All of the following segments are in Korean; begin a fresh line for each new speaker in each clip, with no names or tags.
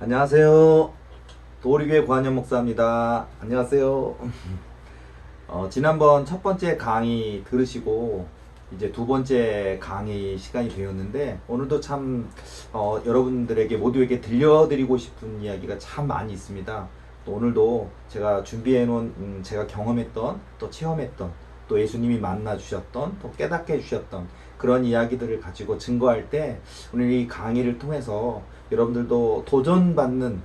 안녕하세요. 도리교회 구한현 목사입니다. 안녕하세요. 지난번 첫 번째 강의 들으시고 이제 두 번째 강의 시간이 되었는데 오늘도 참 여러분들에게 모두에게 들려드리고 싶은 이야기가 참 많이 있습니다. 또 오늘도 제가 준비해 놓은 제가 경험했던 또 체험했던 또 예수님이 만나 주셨던 또 깨닫게 해 주셨던 그런 이야기들을 가지고 증거할 때 오늘 이 강의를 통해서 여러분들도 도전받는,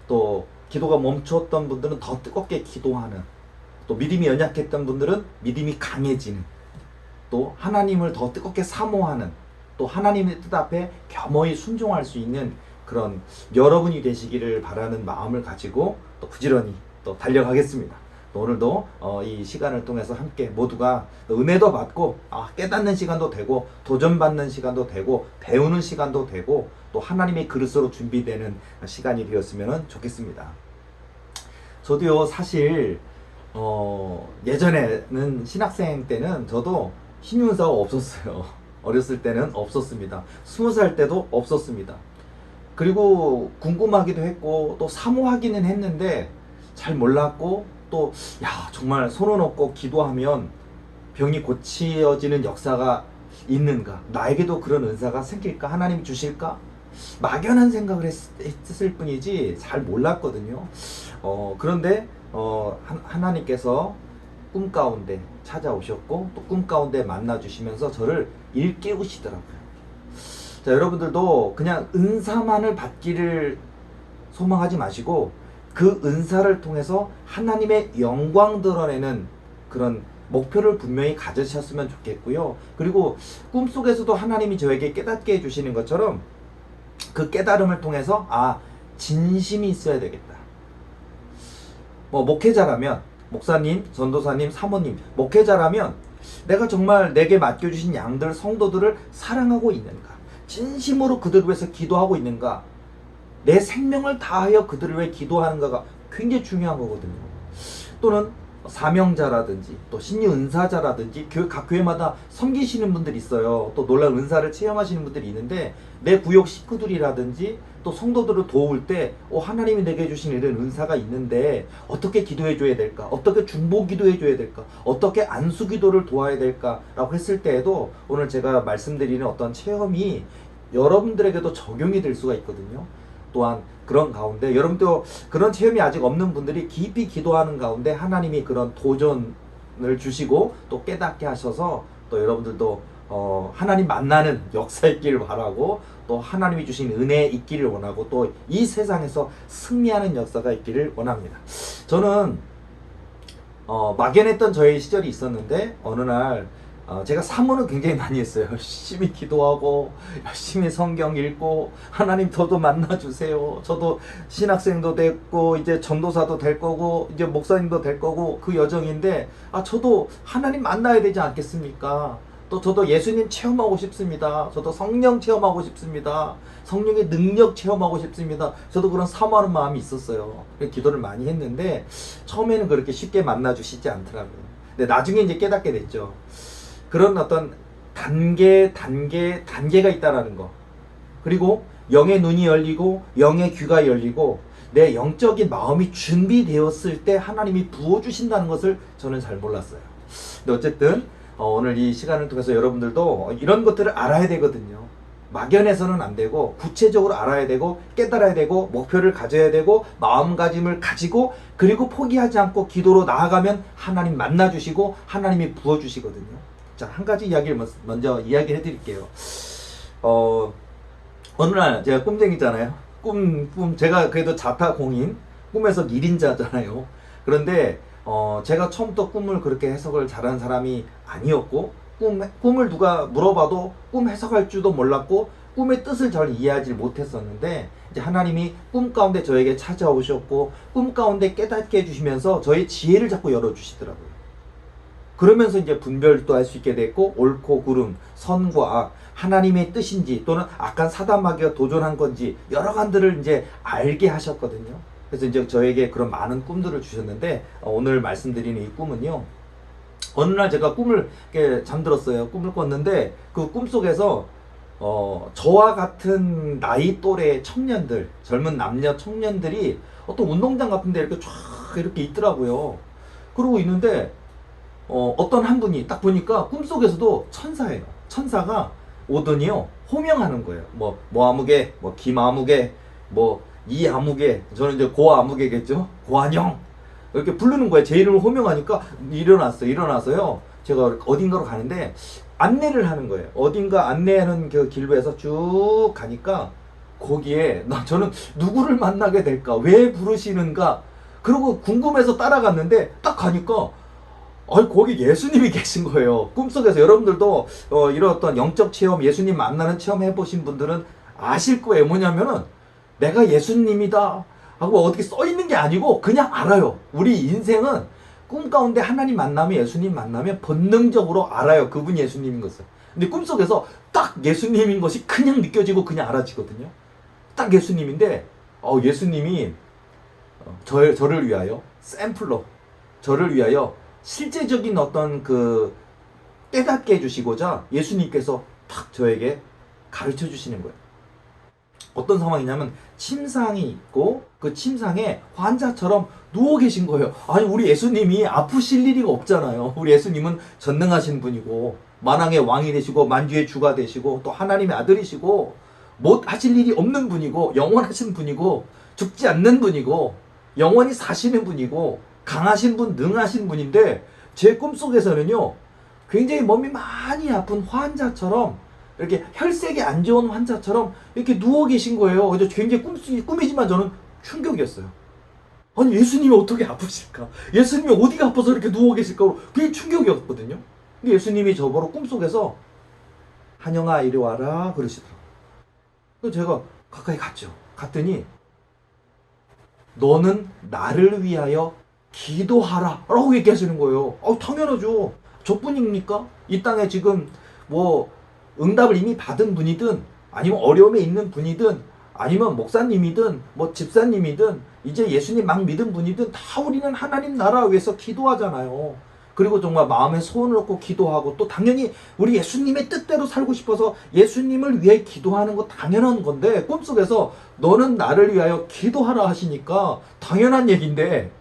또 기도가 멈췄던 분들은 더 뜨겁게 기도하는, 또 믿음이 연약했던 분들은 믿음이 강해지는, 또 하나님을 더 뜨겁게 사모하는, 또 하나님의 뜻 앞에 겸허히 순종할 수 있는 그런 여러분이 되시기를 바라는 마음을 가지고 또 부지런히 또 달려가겠습니다. 또 오늘도 이 시간을 통해서 함께 모두가 은혜도 받고 깨닫는 시간도 되고 도전받는 시간도 되고 배우는 시간도 되고 또 하나님의 그릇으로 준비되는 시간이 되었으면 좋겠습니다. 저도요, 사실 예전에는 신학생 때는 저도 신윤사가 없었어요. 어렸을 때는 없었습니다. 20살 때도 없었습니다. 그리고 궁금하기도 했고 또 사모하기는 했는데 잘 몰랐고, 또 정말 손을 얹고 기도하면 병이 고치어지는 역사가 있는가, 나에게도 그런 은사가 생길까, 하나님 주실까, 막연한 생각을 했을 뿐이지 잘 몰랐거든요. 그런데 하나님께서 꿈 가운데 찾아오셨고 또 꿈 가운데 만나 주시면서 저를 일깨우시더라고요. 자, 여러분들도 그냥 은사만을 받기를 소망하지 마시고 그 은사를 통해서 하나님의 영광 드러내는 그런 목표를 분명히 가지셨으면 좋겠고요. 그리고 꿈속에서도 하나님이 저에게 깨닫게 해주시는 것처럼 그 깨달음을 통해서 진심이 있어야 되겠다. 목회자라면, 목사님, 전도사님, 사모님, 목회자라면 내가 정말 내게 맡겨주신 양들, 성도들을 사랑하고 있는가, 진심으로 그들을 위해서 기도하고 있는가, 내 생명을 다하여 그들을 위해 기도하는가가 굉장히 중요한 거거든요. 또는 사명자라든지 또 신유 은사자라든지 각 교회마다 섬기시는 분들이 있어요. 또 놀라운 은사를 체험하시는 분들이 있는데 내 구역 식구들이라든지 또 성도들을 도울 때 하나님이 내게 주신 이런 은사가 있는데 어떻게 기도해 줘야 될까, 어떻게 중보 기도해 줘야 될까, 어떻게 안수 기도를 도와야 될까 라고 했을 때에도 오늘 제가 말씀드리는 어떤 체험이 여러분들에게도 적용이 될 수가 있거든요. 또한 그런 가운데 여러분도 그런 체험이 아직 없는 분들이 깊이 기도하는 가운데 하나님이 그런 도전을 주시고 또 깨닫게 하셔서 또 여러분들도 하나님 만나는 역사 있기를 바라고, 또 하나님이 주신 은혜 있기를 원하고, 또 이 세상에서 승리하는 역사가 있기를 원합니다. 저는 막연했던 저의 시절이 있었는데 어느 날 제가 사모는 굉장히 많이 했어요. 열심히 기도하고 열심히 성경 읽고 하나님 저도 만나주세요. 저도 신학생도 됐고 이제 전도사도 될 거고 이제 목사님도 될 거고 그 여정인데 저도 하나님 만나야 되지 않겠습니까? 또 저도 예수님 체험하고 싶습니다. 저도 성령 체험하고 싶습니다. 성령의 능력 체험하고 싶습니다. 저도 그런 사모하는 마음이 있었어요. 기도를 많이 했는데 처음에는 그렇게 쉽게 만나주시지 않더라고요. 근데 나중에 이제 깨닫게 됐죠. 그런 어떤 단계가 있다라는 거. 그리고 영의 눈이 열리고 영의 귀가 열리고 내 영적인 마음이 준비되었을 때 하나님이 부어주신다는 것을 저는 잘 몰랐어요. 근데 어쨌든 오늘 이 시간을 통해서 여러분들도 이런 것들을 알아야 되거든요. 막연해서는 안 되고 구체적으로 알아야 되고 깨달아야 되고 목표를 가져야 되고 마음가짐을 가지고 그리고 포기하지 않고 기도로 나아가면 하나님 만나주시고 하나님이 부어주시거든요. 자, 한 가지 이야기를 먼저 이야기해 드릴게요. 어느 날 제가 꿈쟁이잖아요. 제가 그래도 자타공인, 꿈에서 1인자잖아요. 그런데 제가 처음부터 꿈을 그렇게 해석을 잘하는 사람이 아니었고, 꿈을 누가 물어봐도 꿈 해석할 줄도 몰랐고 꿈의 뜻을 잘 이해하지 못했었는데, 이제 하나님이 꿈 가운데 저에게 찾아오셨고 꿈 가운데 깨닫게 해주시면서 저의 지혜를 자꾸 열어주시더라고요. 그러면서 이제 분별도 할 수 있게 됐고, 옳고 그름, 선과 악, 하나님의 뜻인지 또는 악한 사단마귀가 도전한 건지 여러 간들을 이제 알게 하셨거든요. 그래서 이제 저에게 그런 많은 꿈들을 주셨는데 오늘 말씀드리는 이 꿈은요, 어느 날 제가 꿈을 이렇게 잠들었어요. 꿈을 꿨는데 그 꿈 속에서 저와 같은 나이 또래 청년들, 젊은 남녀 청년들이 어떤 운동장 같은 데 이렇게 쫙 이렇게 있더라고요. 그러고 있는데, 어떤 한 분이 딱 보니까 꿈속에서도 천사예요. 천사가 오더니요, 호명하는 거예요. 뭐 아무개, 뭐 김아무개, 뭐 이아무개, 저는 이제 고아무개겠죠? 고안형. 이렇게 부르는 거예요. 제 이름을 호명하니까 일어나서요. 제가 어딘가로 가는데 안내를 하는 거예요. 어딘가 안내하는 그 길로에서 쭉 가니까 거기에 저는 누구를 만나게 될까? 왜 부르시는가? 그러고 궁금해서 따라갔는데 딱 가니까 거기 예수님이 계신 거예요. 꿈속에서 여러분들도 이런 어떤 영적 체험, 예수님 만나는 체험 해보신 분들은 아실 거예요. 뭐냐면은 내가 예수님이다 하고 어떻게 써 있는 게 아니고 그냥 알아요. 우리 인생은 꿈 가운데 하나님 만나면, 예수님 만나면 본능적으로 알아요. 그분이 예수님인 것을. 근데 꿈속에서 딱 예수님인 것이 그냥 느껴지고 그냥 알아지거든요. 딱 예수님인데 예수님이 저를 위하여 샘플로, 저를 위하여 실제적인 어떤 그 깨닫게 해주시고자 예수님께서 탁 저에게 가르쳐 주시는 거예요. 어떤 상황이냐면 침상이 있고 그 침상에 환자처럼 누워 계신 거예요. 아니 우리 예수님이 아프실 일이 없잖아요. 우리 예수님은 전능하신 분이고 만왕의 왕이 되시고 만주의 주가 되시고 또 하나님의 아들이시고 못 하실 일이 없는 분이고 영원하신 분이고 죽지 않는 분이고 영원히 사시는 분이고 강하신 분, 능하신 분인데 제 꿈속에서는요, 굉장히 몸이 많이 아픈 환자처럼 이렇게 혈색이 안 좋은 환자처럼 이렇게 누워 계신 거예요. 그래서 굉장히 꿈이지만 저는 충격이었어요. 아니 예수님이 어떻게 아프실까? 예수님이 어디가 아파서 이렇게 누워 계실까? 그게 충격이었거든요. 근데 예수님이 저보고 꿈속에서 한영아 이리 와라 그러시더라고요. 그래서 제가 가까이 갔죠. 갔더니 너는 나를 위하여 기도하라 라고 얘기하시는 거예요. 당연하죠. 저뿐입니까? 이 땅에 지금 뭐 응답을 이미 받은 분이든 아니면 어려움에 있는 분이든 아니면 목사님이든 뭐 집사님이든 이제 예수님 막 믿은 분이든 다 우리는 하나님 나라 위해서 기도하잖아요. 그리고 정말 마음에 소원을 놓고 기도하고 또 당연히 우리 예수님의 뜻대로 살고 싶어서 예수님을 위해 기도하는 거 당연한 건데 꿈속에서 너는 나를 위하여 기도하라 하시니까 당연한 얘기인데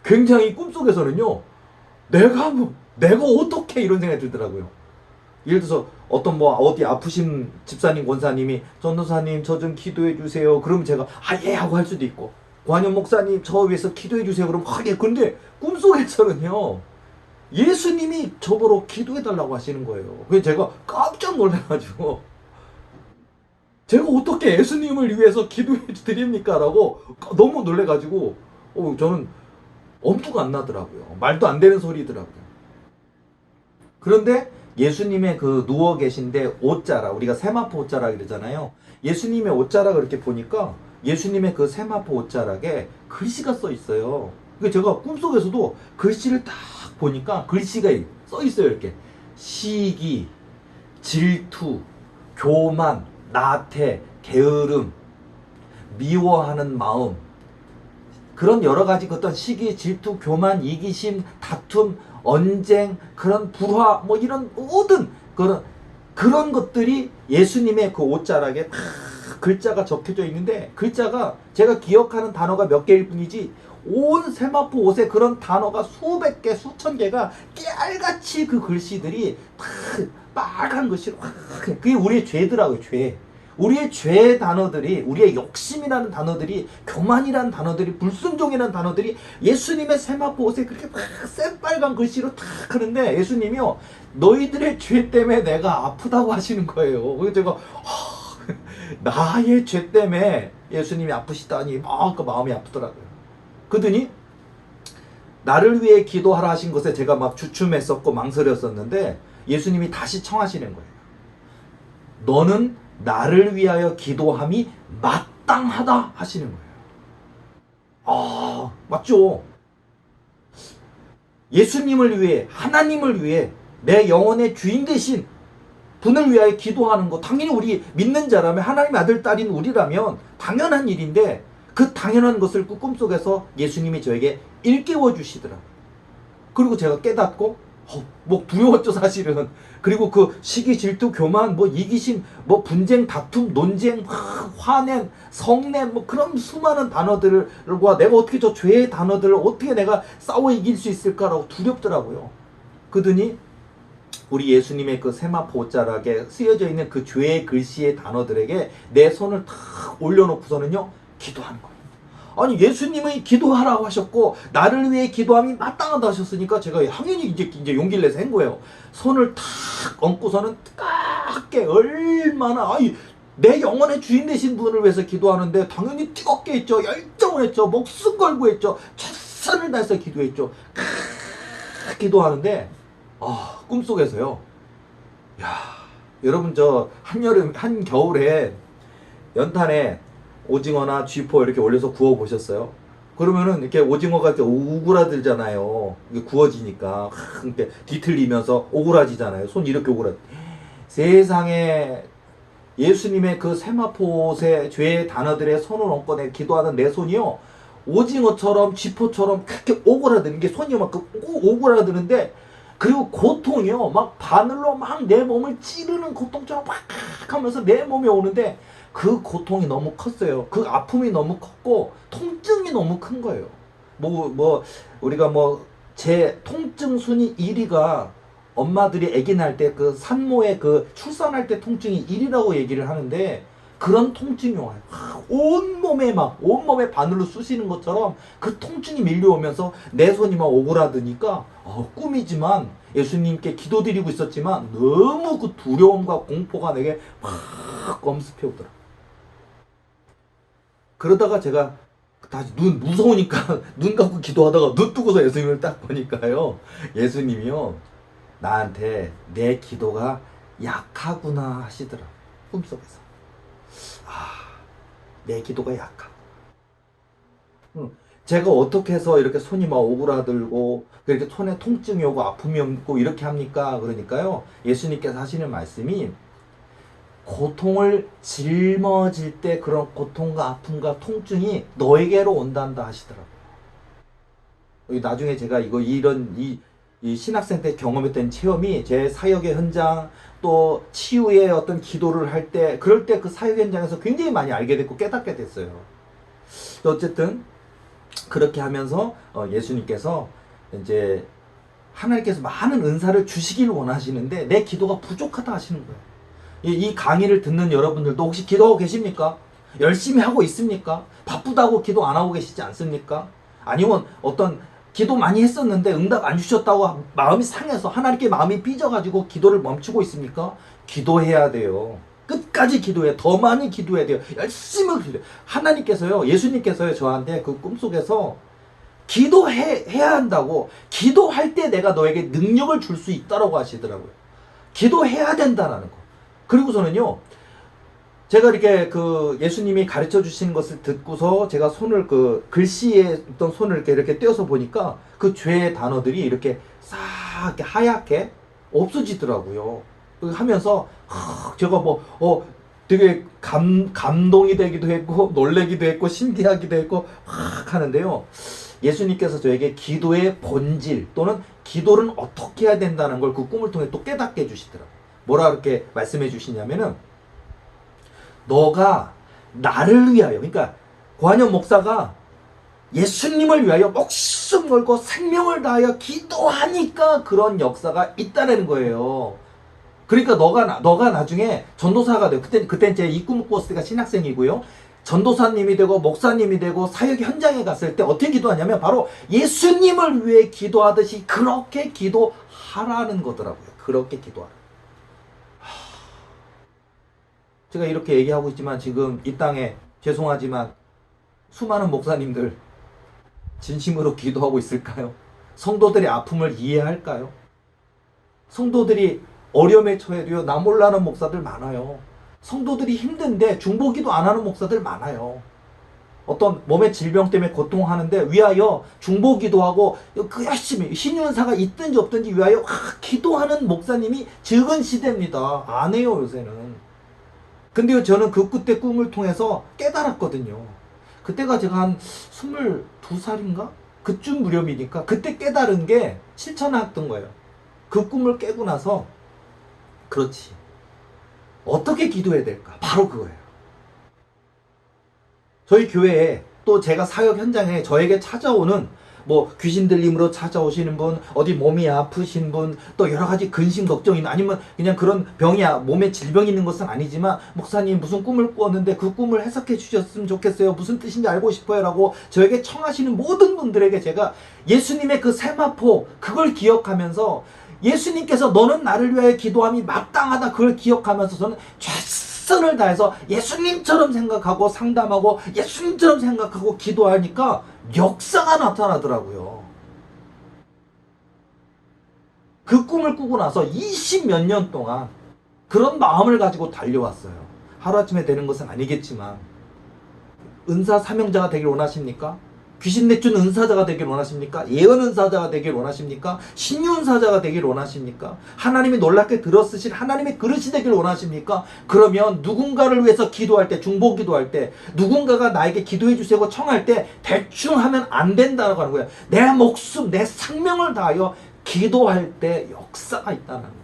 굉장히 꿈속에서는요 내가 어떻게 이런 생각이 들더라고요. 예를 들어서 어디 아프신 집사님 권사님이 전도사님 저 좀 기도해 주세요. 그러면 제가 예 하고 할 수도 있고 관현 목사님 저 위해서 기도해 주세요. 그러면 예. 근데 꿈속에서는요 예수님이 저보러 기도해 달라고 하시는 거예요. 그래서 제가 깜짝 놀라가지고 제가 어떻게 예수님을 위해서 기도해 드립니까? 라고 너무 놀래가지고 저는 엄두가 안 나더라고요. 말도 안 되는 소리더라고요. 그런데 예수님의 그 누워 계신데 옷자락, 우리가 세마포 옷자락 이러잖아요. 예수님의 옷자락을 이렇게 보니까 예수님의 그 세마포 옷자락에 글씨가 써 있어요. 그러니까 제가 꿈속에서도 글씨를 딱 보니까 글씨가 써 있어요. 이렇게 시기, 질투, 교만, 나태, 게으름, 미워하는 마음, 그런 여러 가지 어떤 시기, 질투, 교만, 이기심, 다툼, 언쟁, 그런 불화, 뭐 이런 모든 그런 것들이 예수님의 그 옷자락에 다 글자가 적혀져 있는데 글자가 제가 기억하는 단어가 몇 개일 뿐이지 온 세마포 옷에 그런 단어가 수백 개, 수천 개가 깨알같이 그 글씨들이 다 빨간 글씨로 그게 우리의 죄더라고요. 죄. 우리의 죄 단어들이, 우리의 욕심이라는 단어들이, 교만이라는 단어들이, 불순종이라는 단어들이 예수님의 세마포 옷에 그렇게 막 새빨간 글씨로 탁 하는데 예수님이요 너희들의 죄 때문에 내가 아프다고 하시는 거예요. 그래서 제가 나의 죄 때문에 예수님이 아프시다니 막 그 마음이 아프더라고요. 그러더니 나를 위해 기도하라 하신 것에 제가 막 주춤했었고 망설였었는데 예수님이 다시 청하시는 거예요. 너는 나를 위하여 기도함이 마땅하다 하시는 거예요. 맞죠? 예수님을 위해, 하나님을 위해 내 영혼의 주인 되신 분을 위하여 기도하는 거 당연히 우리 믿는 자라면 하나님의 아들 딸인 우리라면 당연한 일인데 그 당연한 것을 꿈속에서 예수님이 저에게 일깨워 주시더라고요. 그리고 제가 깨닫고 뭐 두려웠죠 사실은. 그리고 그 시기 질투 교만 뭐 이기심 뭐 분쟁 다툼 논쟁 화냄 성냄 뭐 그런 수많은 단어들과 내가 어떻게 저 죄의 단어들을 어떻게 내가 싸워 이길 수 있을까라고 두렵더라고요. 그러더니 우리 예수님의 그 세마포 옷자락에 쓰여져 있는 그 죄의 글씨의 단어들에게 내 손을 탁 올려놓고서는요 기도하는 거예요. 아니 예수님이 기도하라고 하셨고 나를 위해 기도함이 마땅하다 하셨으니까 제가 당연히 이제 용기를 내서 한 거예요. 손을 탁 얹고서는 뜨겁게 얼마나 내 영혼의 주인 되신 분을 위해서 기도하는데 당연히 뜨겁게 했죠. 열정을 했죠. 목숨 걸고 했죠. 최선을 다해서 기도했죠. 기도하는데 꿈속에서요. 야, 여러분 저 한겨울에 연탄에 오징어나 쥐포 이렇게 올려서 구워 보셨어요? 그러면은 이렇게 오징어가 이렇게 오그라들잖아요. 이게 구워지니까 이렇게 뒤틀리면서 오그라지잖아요. 손 이렇게 오그라. 세상에 예수님의 그 세마포의 죄의 단어들에 손을 얹고 내 기도하는 내 손이요. 오징어처럼 쥐포처럼 그렇게 오그라드는 게 손이 막 오그라드는데 그리고 고통이요. 막 바늘로 막 내 몸을 찌르는 고통처럼 막 하면서 내 몸에 오는데 그 고통이 너무 컸어요. 그 아픔이 너무 컸고 통증이 너무 큰 거예요. 우리가 제 통증 순위 1위가 엄마들이 아기 낳을 때 그 산모의 그 출산할 때 통증이 1위라고 얘기를 하는데 그런 통증이 와요. 온몸에 바늘로 쑤시는 것처럼 그 통증이 밀려오면서 내 손이 막 오그라드니까 꿈이지만 예수님께 기도드리고 있었지만 너무 그 두려움과 공포가 내게 막 엄습해 오더라. 그러다가 제가 다시 무서우니까 눈 감고 기도하다가 눈 뜨고서 예수님을 딱 보니까요. 예수님이요. 나한테 내 기도가 약하구나 하시더라. 꿈속에서. 내 기도가 약하고. 제가 어떻게 해서 이렇게 손이 막 오그라들고 그렇게 손에 통증이 오고 아픔이 없고 이렇게 합니까? 그러니까요. 예수님께서 하시는 말씀이 고통을 짊어질 때 그런 고통과 아픔과 통증이 너에게로 온단다 하시더라고요. 나중에 제가 이 신학생 때 경험했던 체험이 제 사역의 현장 또 치유의 어떤 기도를 할 때 그럴 때 그 사역 현장에서 굉장히 많이 알게 됐고 깨닫게 됐어요. 어쨌든 그렇게 하면서 예수님께서 이제 하나님께서 많은 은사를 주시길 원하시는데 내 기도가 부족하다 하시는 거예요. 이 강의를 듣는 여러분들도 혹시 기도하고 계십니까? 열심히 하고 있습니까? 바쁘다고 기도 안 하고 계시지 않습니까? 아니면 어떤 기도 많이 했었는데 응답 안 주셨다고 마음이 상해서 하나님께 마음이 삐져가지고 기도를 멈추고 있습니까? 기도해야 돼요. 끝까지 기도해. 더 많이 기도해야 돼요. 열심히 기도해. 하나님께서요, 예수님께서요, 저한테 그 꿈속에서 기도해야 한다고, 기도할 때 내가 너에게 능력을 줄 수 있다라고 하시더라고요. 기도해야 된다라는 거. 그리고서는요, 제가 이렇게 그 예수님이 가르쳐 주신 것을 듣고서 제가 손을 그 글씨에 있던 손을 이렇게 떼어서 보니까 그 죄의 단어들이 이렇게 싹 이렇게 하얗게 없어지더라고요. 하면서 제가 되게 감동이 되기도 했고 놀래기도 했고 신기하기도 했고 하는데요. 예수님께서 저에게 기도의 본질 또는 기도를 어떻게 해야 된다는 걸 그 꿈을 통해 또 깨닫게 해주시더라고요. 뭐라 그렇게 말씀해 주시냐면은 너가 나를 위하여, 그러니까 고한영 목사가 예수님을 위하여 목숨 걸고 생명을 다하여 기도하니까 그런 역사가 있다는 거예요. 그러니까 너가 나중에 전도사가 돼요. 그때 제 이 꿈을 꾸었을 때가 신학생이고요. 전도사님이 되고 목사님이 되고 사역 현장에 갔을 때 어떻게 기도하냐면 바로 예수님을 위해 기도하듯이 그렇게 기도하라는 거더라고요. 그렇게 기도하라. 제가 이렇게 얘기하고 있지만 지금 이 땅에 죄송하지만 수많은 목사님들 진심으로 기도하고 있을까요? 성도들의 아픔을 이해할까요? 성도들이 어려움에 처해도요, 나 몰라는 목사들 많아요. 성도들이 힘든데 중보기도 안 하는 목사들 많아요. 어떤 몸의 질병 때문에 고통하는데 위하여 중보기도하고 그 열심히 신윤사가 있든지 없든지 위하여 기도하는 목사님이 적은 시대입니다. 안 해요 요새는. 근데요 저는 그때 꿈을 통해서 깨달았거든요. 그때가 제가 한 22살인가? 그쯤 무렵이니까 그때 깨달은 게 실천했던 거예요. 그 꿈을 깨고 나서 그렇지. 어떻게 기도해야 될까? 바로 그거예요. 저희 교회에 또 제가 사역 현장에 저에게 찾아오는 뭐 귀신 들림으로 찾아오시는 분, 어디 몸이 아프신 분, 또 여러 가지 근심 걱정이 아니면 그냥 그런 병이야 몸에 질병이 있는 것은 아니지만 목사님 무슨 꿈을 꾸었는데 그 꿈을 해석해 주셨으면 좋겠어요. 무슨 뜻인지 알고 싶어요라고 저에게 청하시는 모든 분들에게 제가 예수님의 그 세마포 그걸 기억하면서 예수님께서 너는 나를 위하여 기도함이 마땅하다 그걸 기억하면서 저는 최선을 다해서 예수님처럼 생각하고 상담하고 예수님처럼 생각하고 기도하니까 역사가 나타나더라고요. 그 꿈을 꾸고 나서 20 몇 년 동안 그런 마음을 가지고 달려왔어요. 하루아침에 되는 것은 아니겠지만 은사 사명자가 되길 원하십니까? 귀신 내쫓는 은사자가 되길 원하십니까? 예언 은사자가 되길 원하십니까? 신유 은사자가 되길 원하십니까? 하나님이 놀랍게 들어쓰실 하나님의 그릇이 되길 원하십니까? 그러면 누군가를 위해서 기도할 때, 중보 기도할 때, 누군가가 나에게 기도해 주세요 청할 때 대충 하면 안 된다고 하는 거예요. 내 목숨, 내 생명을 다하여 기도할 때 역사가 있다는 거예요.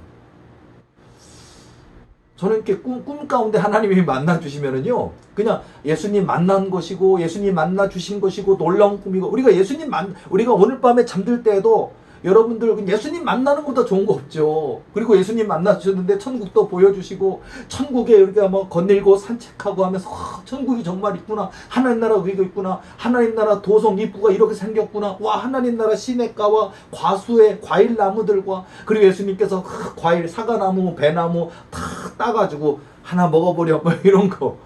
저는 이렇게 꿈 가운데 하나님이 만나주시면은요, 그냥 예수님 만난 것이고, 예수님 만나주신 것이고, 놀라운 꿈이고, 우리가 오늘 밤에 잠들 때에도 여러분들 예수님 만나는 것보다 좋은 거 없죠. 그리고 예수님 만나주셨는데 천국도 보여주시고, 천국에 우리가 뭐 거닐고 산책하고 하면서, 천국이 정말 있구나. 하나님 나라 여기가 있구나. 하나님 나라 도성 입구가 이렇게 생겼구나. 와, 하나님 나라 시냇가와 과수의 과일 나무들과, 그리고 예수님께서 과일, 사과나무, 배나무 다 따가지고 하나 먹어보려 뭐 이런 거.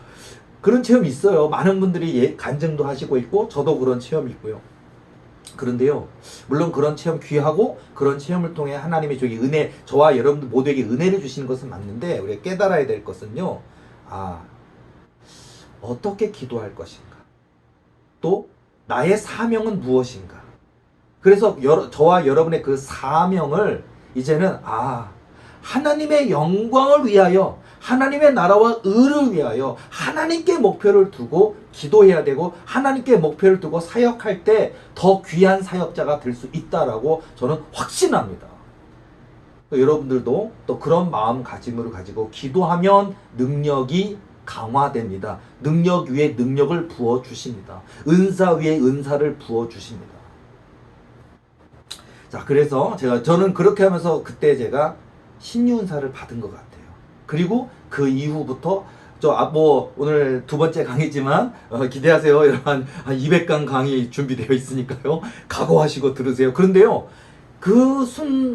그런 체험이 있어요. 많은 분들이 간증도 하시고 있고 저도 그런 체험이 있고요. 그런데요, 물론 그런 체험 귀하고 그런 체험을 통해 하나님의 저기 은혜, 저와 여러분들 모두에게 은혜를 주시는 것은 맞는데 우리가 깨달아야 될 것은요, 어떻게 기도할 것인가, 또 나의 사명은 무엇인가. 그래서 저와 여러분의 그 사명을 이제는 하나님의 영광을 위하여, 하나님의 나라와 의를 위하여 하나님께 목표를 두고 기도해야 되고, 하나님께 목표를 두고 사역할 때 더 귀한 사역자가 될 수 있다라고 저는 확신합니다. 여러분들도 또 그런 마음가짐을 가지고 기도하면 능력이 강화됩니다. 능력 위에 능력을 부어주십니다. 은사 위에 은사를 부어주십니다. 자, 그래서 저는 그렇게 하면서 그때 제가 신유은사를 받은 것 같아요. 그리고 그 이후부터 오늘 두 번째 강의지만 기대하세요. 여러분 한 200강 강의 준비되어 있으니까요. 각오하시고 들으세요. 그런데요, 그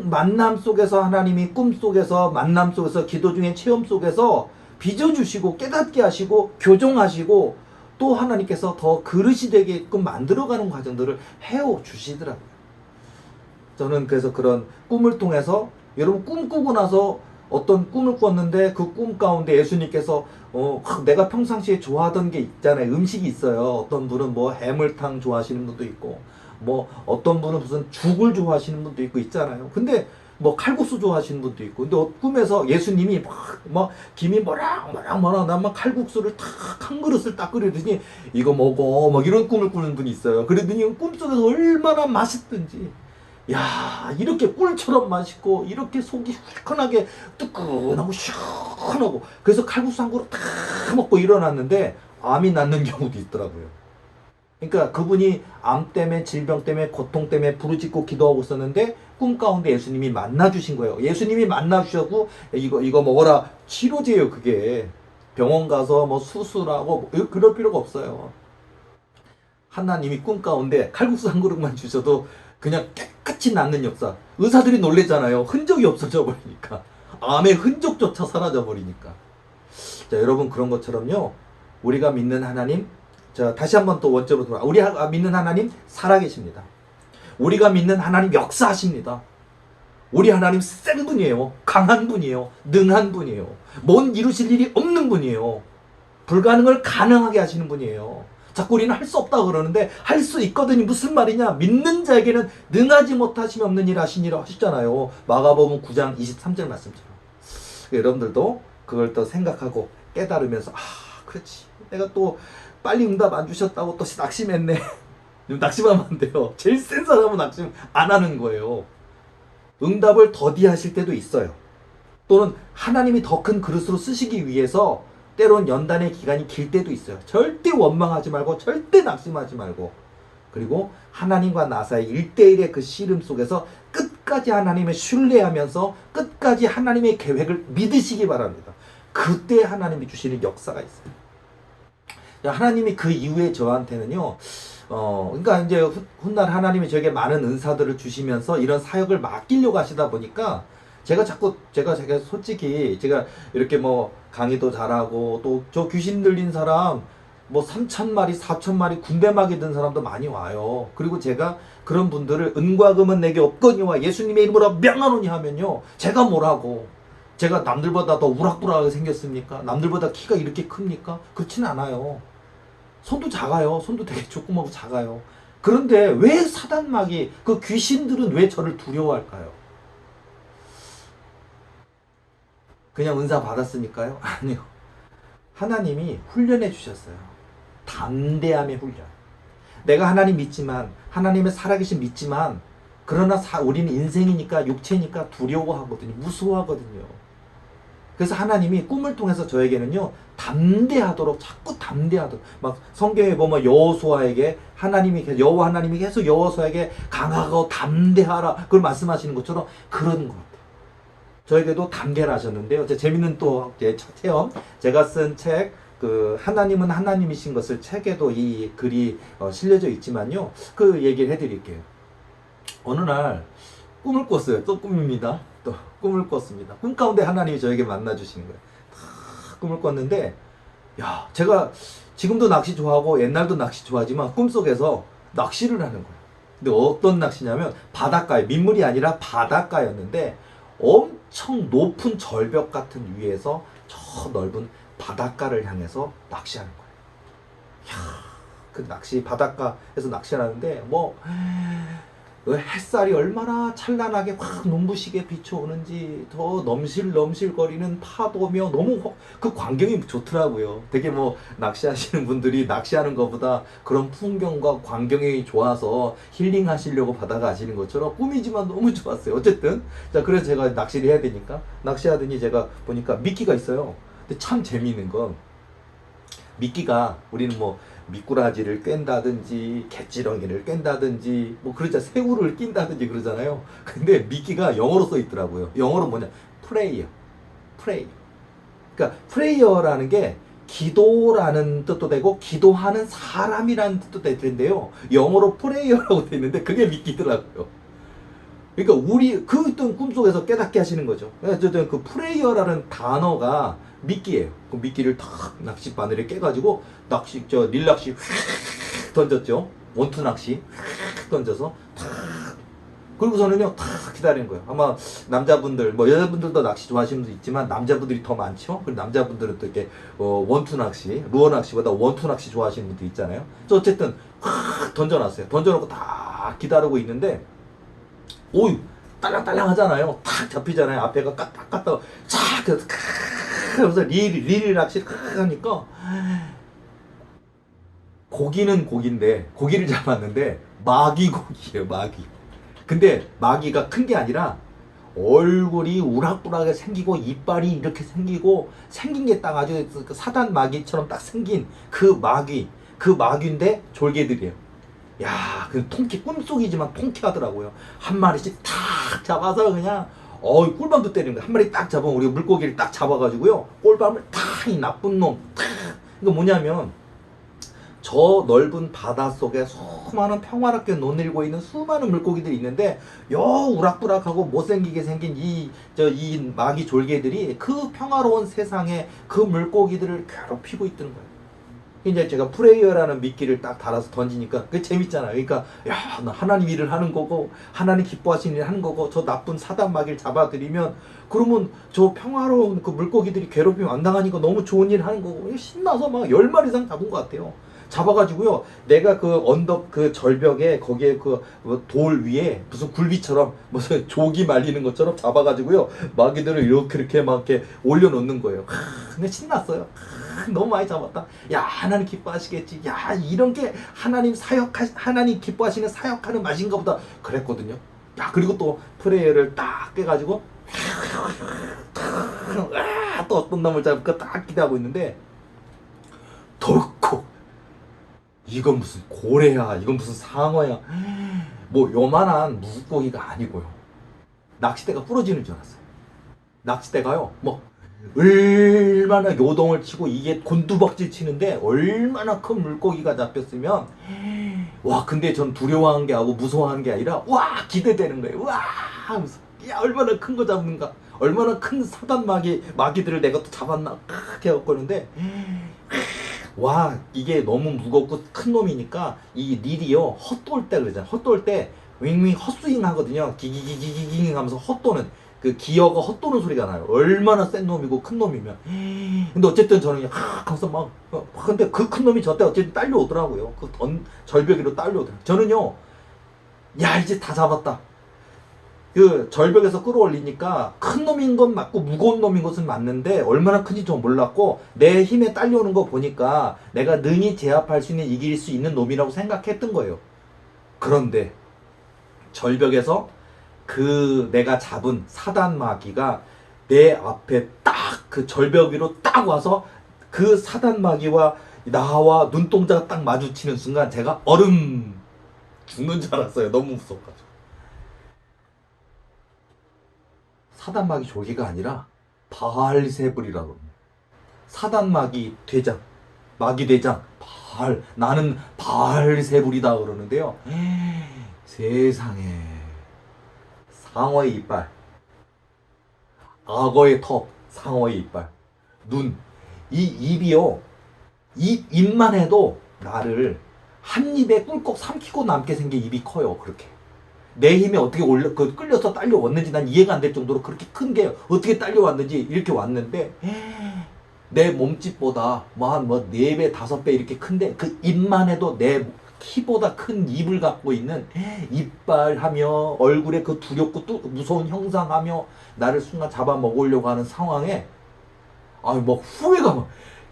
만남 속에서 하나님이 꿈 속에서, 만남 속에서, 기도 중에 체험 속에서 빚어주시고 깨닫게 하시고 교정하시고 또 하나님께서 더 그릇이 되게끔 만들어가는 과정들을 해오 주시더라고요. 저는 그래서 그런 꿈을 통해서, 여러분 꿈 꾸고 나서 어떤 꿈을 꿨는데 그 꿈 가운데 예수님께서 내가 평상시에 좋아하던 게 있잖아요. 음식이 있어요. 어떤 분은 뭐 해물탕 좋아하시는 분도 있고, 뭐 어떤 분은 무슨 죽을 좋아하시는 분도 있고 있잖아요. 근데 뭐 칼국수 좋아하시는 분도 있고, 근데 꿈에서 예수님이 막 김이 뭐랑 나만 칼국수를 탁 한 그릇을 딱 끓이더니 이거 먹어 막 이런 꿈을 꾸는 분이 있어요. 그러더니 꿈속에서 얼마나 맛있든지, 야, 이렇게 꿀처럼 맛있고 이렇게 속이 후끈하게 뜨끈하고 시원하고, 그래서 칼국수 한 그릇 다 먹고 일어났는데 암이 낫는 경우도 있더라고요. 그러니까 그분이 암 때문에, 질병 때문에, 고통 때문에 부르짖고 기도하고 있었는데 꿈 가운데 예수님이 만나주신 거예요. 예수님이 만나주셔고 이거 먹어라. 치료제예요. 그게 병원 가서 뭐 수술하고 그럴 필요가 없어요. 하나님이 꿈 가운데 칼국수 한 그릇만 주셔도 그냥 깨끗이 낫는 역사. 의사들이 놀랬잖아요. 흔적이 없어져 버리니까. 암의 흔적조차 사라져 버리니까. 자, 여러분, 그런 것처럼요, 우리가 믿는 하나님, 자, 다시 한번 또 원점으로 돌아. 우리가 믿는 하나님 살아계십니다. 우리가 믿는 하나님 역사하십니다. 우리 하나님 센 분이에요. 강한 분이에요. 능한 분이에요. 뭔 이루실 일이 없는 분이에요. 불가능을 가능하게 하시는 분이에요. 자꾸 우리는 할 수 없다고 그러는데 할 수 있거든요. 무슨 말이냐? 믿는 자에게는 능하지 못하심이 없는 일 하시니라 하셨잖아요. 마가복음 9장 23절 말씀처럼. 여러분들도 그걸 또 생각하고 깨달으면서, 그렇지, 내가 또 빨리 응답 안 주셨다고 또 낙심했네. 낙심하면 안 돼요. 제일 센 사람은 낙심 안 하는 거예요. 응답을 더디하실 때도 있어요. 또는 하나님이 더 큰 그릇으로 쓰시기 위해서 때론 연단의 기간이 길 때도 있어요. 절대 원망하지 말고 절대 낙심하지 말고, 그리고 하나님과 나 사이 1대1의 그 씨름 속에서 끝까지 하나님을 신뢰하면서 끝까지 하나님의 계획을 믿으시기 바랍니다. 그때 하나님이 주시는 역사가 있어요. 하나님이 그 이후에 저한테는요, 그러니까 이제 훗날 하나님이 저에게 많은 은사들을 주시면서 이런 사역을 맡기려고 하시다 보니까 제가 솔직히 제가 이렇게 뭐 강의도 잘하고 또 저 귀신 들린 사람 뭐 3,000마리, 4,000마리 군대 막이 든 사람도 많이 와요. 그리고 제가 그런 분들을 은과 금은 내게 없거니와 예수님의 이름으로 명하노니 하면요, 제가 뭐라고, 제가 남들보다 더 우락부락하게 생겼습니까? 남들보다 키가 이렇게 큽니까? 그렇진 않아요. 손도 작아요. 손도 되게 조그맣고 작아요. 그런데 왜 사단마귀, 그 귀신들은 왜 저를 두려워할까요? 그냥 은사 받았으니까요? 아니요. 하나님이 훈련해 주셨어요. 담대함의 훈련. 내가 하나님 믿지만, 하나님의 살아계신 믿지만, 그러나 우리는 인생이니까, 육체니까 두려워하거든요. 무서워하거든요. 그래서 하나님이 꿈을 통해서 저에게는요, 담대하도록, 자꾸 담대하도록, 막 성경에 보면 여호수아에게 여호와 하나님이 계속 여호수아에게 강하고 담대하라, 그걸 말씀하시는 것처럼 그런 것 같아요. 저에게도 담대를 하셨는데요. 재밌는 또 첫 체험, 제가 쓴 책, 그 하나님은 하나님이신 것을, 책에도 이 글이 실려져 있지만요, 그 얘기를 해드릴게요. 어느 날 꿈을 꿨어요. 또 꿈입니다. 또 꿈을 꿨습니다. 꿈 가운데 하나님이 저에게 만나 주시는 거예요. 꿈을 꿨는데, 야, 제가 지금도 낚시 좋아하고 옛날도 낚시 좋아하지만 꿈속에서 낚시를 하는 거예요. 근데 어떤 낚시냐면 바닷가에, 민물이 아니라 바닷가였는데 엄청 높은 절벽 같은 위에서 저 넓은 바닷가를 향해서 낚시하는 거예요. 야, 그 바닷가에서 낚시하는데 뭐 그 햇살이 얼마나 찬란하게 확 눈부시게 비춰오는지, 더 넘실넘실거리는 파도며 너무 그 광경이 좋더라고요. 되게 뭐 낚시하시는 분들이 낚시하는 것보다 그런 풍경과 광경이 좋아서 힐링하시려고 바다 가시는 것처럼 꿈이지만 너무 좋았어요. 어쨌든 자, 그래서 제가 낚시를 해야 되니까 낚시하더니 제가 보니까 미끼가 있어요. 근데 참 재미있는 건, 미끼가, 우리는 뭐 미꾸라지를 깬다든지 갯지렁이를 깬다든지 뭐 그러자, 새우를 낀다든지 그러잖아요. 근데 미끼가 영어로 써 있더라고요. 영어로 뭐냐, 프레이어. 그러니까 프레이어라는 게 기도라는 뜻도 되고 기도하는 사람이라는 뜻도 될 텐데요, 영어로 프레이어라고 돼 있는데 그게 미끼더라고요. 그러니까 그 어떤 꿈속에서 깨닫게 하시는 거죠. 어쨌든 그 프레이어라는 단어가 미끼예요. 그 미끼를 탁 낚싯바늘에 깨가지고 릴낚시 휙 던졌죠. 원투 낚시 휙 던져서 탁, 그리고서는요 탁 기다리는 거예요. 아마 남자분들, 뭐 여자분들도 낚시 좋아하시는 분도 있지만 남자분들이 더 많죠. 그리고 남자분들은 또 이렇게 원투 낚시, 루어 낚시보다 원투 낚시 좋아하시는 분도 있잖아요. 그래서 어쨌든 확 던져놨어요. 던져놓고 딱 기다리고 있는데, 오유 딸랑딸랑 하잖아요. 탁 잡히잖아요. 앞에가 딱 갔다가 쫙 그래서 릴 낚시 하니까, 고기는 고기인데, 고기를 잡았는데 고기예요. 근데 마귀가 큰 게 아니라 얼굴이 우락부락하게 생기고 이빨이 이렇게 생기고, 생긴 게 딱 아주 사단 마귀처럼 딱 생긴 그 마귀인데 졸개들이에요. 야, 그 꿈속이지만 통쾌하더라고요. 한 마리씩 탁 잡아서 그냥 꿀밤도 때리는 거야. 한 마리 딱 잡으면, 우리가 물고기를 딱 잡아가지고요, 꿀밤을 탁, 이 나쁜 놈 탁. 이거 뭐냐면, 저 넓은 바다 속에 수많은 평화롭게 논일고 있는 수많은 물고기들이 있는데, 우락부락하고 못생기게 생긴 이 마귀 졸개들이 그 평화로운 세상에 그 물고기들을 괴롭히고 있다는 거예요. 이제 제가 프레이어라는 미끼를 딱 달아서 던지니까 그게 재밌잖아요. 그러니까, 야, 나 하나님 일을 하는 거고, 하나님 기뻐하시는 일을 하는 거고, 저 나쁜 사단 마귀를 잡아들이면, 그러면 저 평화로운 그 물고기들이 괴롭히면 안 당하니까 너무 좋은 일 하는 거고, 신나서 막 10마리 이상 잡은 것 같아요. 잡아가지고요, 내가 그 언덕 그 절벽에, 거기에 그 돌 위에 무슨 굴비처럼 무슨 조기 말리는 것처럼 잡아가지고요, 마귀들을 이렇게 막 이렇게 올려놓는 거예요. 근데 신났어요. 너무 많이 잡았다. 야, 하나님 기뻐하시겠지. 야, 이런 게 하나님 기뻐하시는 사역하는 맛인가 보다. 그랬거든요. 야, 그리고 또 프레이를 딱 깨가지고 또 어떤 놈을 잡을까 딱 기대하고 있는데 덜컥 이건 무슨 고래야, 이건 무슨 상어야, 뭐 요만한 물고기가 아니고요. 낚싯대가 부러지는 줄 알았어요. 낚싯대가요, 뭐 얼마나 요동을 치고 이게 곤두박질 치는데 얼마나 큰 물고기가 잡혔으면, 와, 근데 전 두려워한 게 아니고 무서워한 게 아니라 와, 기대되는 거예요. 와 하면서, 야, 얼마나 큰 거 잡는가, 얼마나 큰 마기들을 내가 또 잡았나 크 해갖고 그러는데, 와, 이게 너무 무겁고 큰 놈이니까 이 릴이요 헛돌 때 그러잖아요. 헛돌 때 윙윙 헛스윙 하거든요. 기기기기기기 하면서 헛도는 그 기어가 헛도는 소리가 나요. 얼마나 센 놈이고 큰 놈이면. 근데 어쨌든 저는 그냥 하면서 막 근데 그 큰 놈이 저때 어쨌든 딸려오더라고요. 그 절벽으로 딸려오더라고요. 저는요, 야, 이제 다 잡았다. 그 절벽에서 끌어올리니까 큰 놈인 건 맞고 무거운 놈인 것은 맞는데 얼마나 큰지 좀 몰랐고, 내 힘에 딸려오는 거 보니까 내가 능히 제압할 수 있는, 이길 수 있는 놈이라고 생각했던 거예요. 그런데 절벽에서 그 내가 잡은 사단마귀가 내 앞에 딱 그 절벽 위로 딱 와서 그 사단마귀와 나와 눈동자가 딱 마주치는 순간 제가 얼음 죽는 줄 알았어요. 너무 무서워가지고. 사단마귀 조개가 아니라 바알세불이라고 합니다. 사단마귀 대장, 마귀 대장, 나는 바알세불이다 그러는데요. 세상에, 상어의 이빨, 악어의 턱, 상어의 이빨, 눈, 이 입이요, 입만 해도 나를 한 입에 꿀꺽 삼키고 남게 생긴 입이 커요. 그렇게 내 힘이 어떻게 끌려서 딸려왔는지 난 이해가 안 될 정도로 그렇게 큰 게 어떻게 딸려왔는지 이렇게 왔는데, 내 몸집보다 한 4배, 5배 이렇게 큰데 그 입만 해도 내 키보다 큰 입을 갖고 있는, 이빨하며 얼굴에 그 두렵고 또 무서운 형상하며 나를 순간 잡아먹으려고 하는 상황에, 뭐 후회가 막,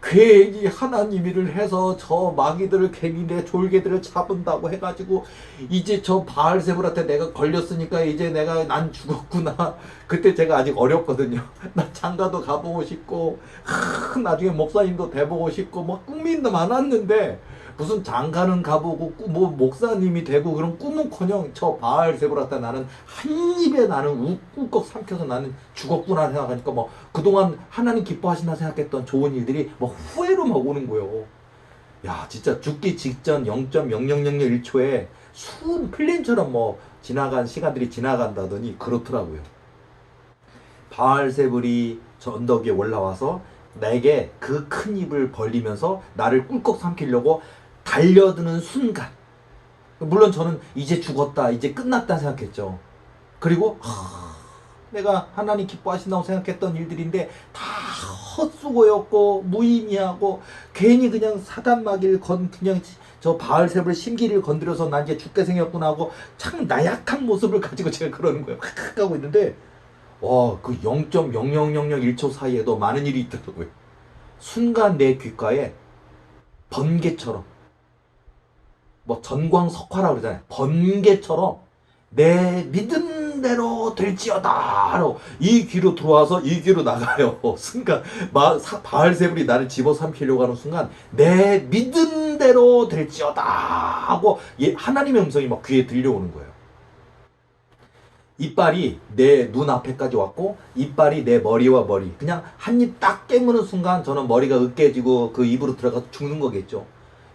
괜히 하나님 일을 해서 저 마귀들을, 괜히 내 졸개들을 잡은다고 해가지고 이제 저 바알세불한테 내가 걸렸으니까 이제 난 죽었구나. 그때 제가 아직 어렸거든요. 나 장가도 가보고 싶고, 나중에 목사님도 돼보고 싶고, 뭐 꿈이 많았는데 무슨 장가는 가보고 뭐 목사님이 되고 그런 꿈은커녕 저 바알세불한테 나는 한 입에 나는 꿀꺽 삼켜서 나는 죽었구나 생각하니까, 뭐 그동안 하나님 기뻐하시나 생각했던 좋은 일들이 뭐 후회로 막 오는 거예요. 야, 진짜 죽기 직전 0.0001초에 순 필름처럼 뭐 지나간 시간들이 지나간다더니 그렇더라고요. 바알세불이 저 언덕 위에 올라와서 내게 그 큰 입을 벌리면서 나를 꿀꺽 삼키려고 달려드는 순간, 물론 저는 이제 죽었다, 이제 끝났다 생각했죠. 그리고 내가 하나님 기뻐하신다고 생각했던 일들인데 다 헛수고였고 무의미하고, 괜히 그냥 사단마귀를 그냥 저 바알세불 심기를 건드려서 난 이제 죽게 생겼구나 하고 참 나약한 모습을 가지고 제가 그러는 거예요. 하고 있는데, 그 0.0001초 사이에도 많은 일이 있더라고요. 순간 내 귓가에 번개처럼, 뭐 전광석화라고 그러잖아요. 번개처럼 내 믿음대로 될지어다 이 귀로 들어와서 이 귀로 나가요. 순간 바알세불이 나를 집어삼키려고 하는 순간 내 믿음대로 될지어다 하고 하나님의 음성이 막 귀에 들려오는 거예요. 이빨이 내 눈앞에까지 왔고, 이빨이 내 머리와 머리, 그냥 한 입 딱 깨무는 순간 저는 머리가 으깨지고 그 입으로 들어가서 죽는 거겠죠.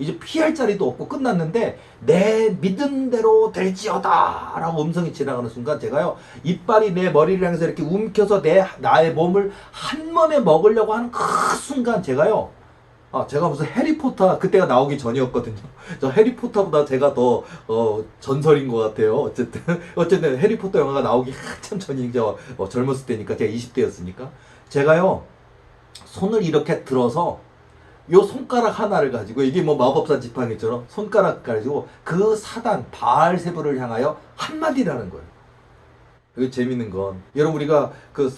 이제 피할 자리도 없고 끝났는데, 내 믿음대로 될지어다 라고 음성이 지나가는 순간 제가요, 이빨이 내 머리를 향해서 이렇게 움켜서 나의 몸을 한 몸에 먹으려고 하는 그 순간 제가요, 제가 무슨 해리포터 그때가 나오기 전이었거든요. 저 해리포터보다 제가 더 전설인 것 같아요. 어쨌든 해리포터 영화가 나오기 한참 전이죠. 젊었을 때니까, 제가 20대였으니까 제가요, 손을 이렇게 들어서 요 손가락 하나를 가지고, 이게 뭐 마법사 지팡이처럼 손가락 가지고 그 사단 바알세불을 향하여 한마디라는 거예요. 이거 재밌는 건, 여러분, 우리가 그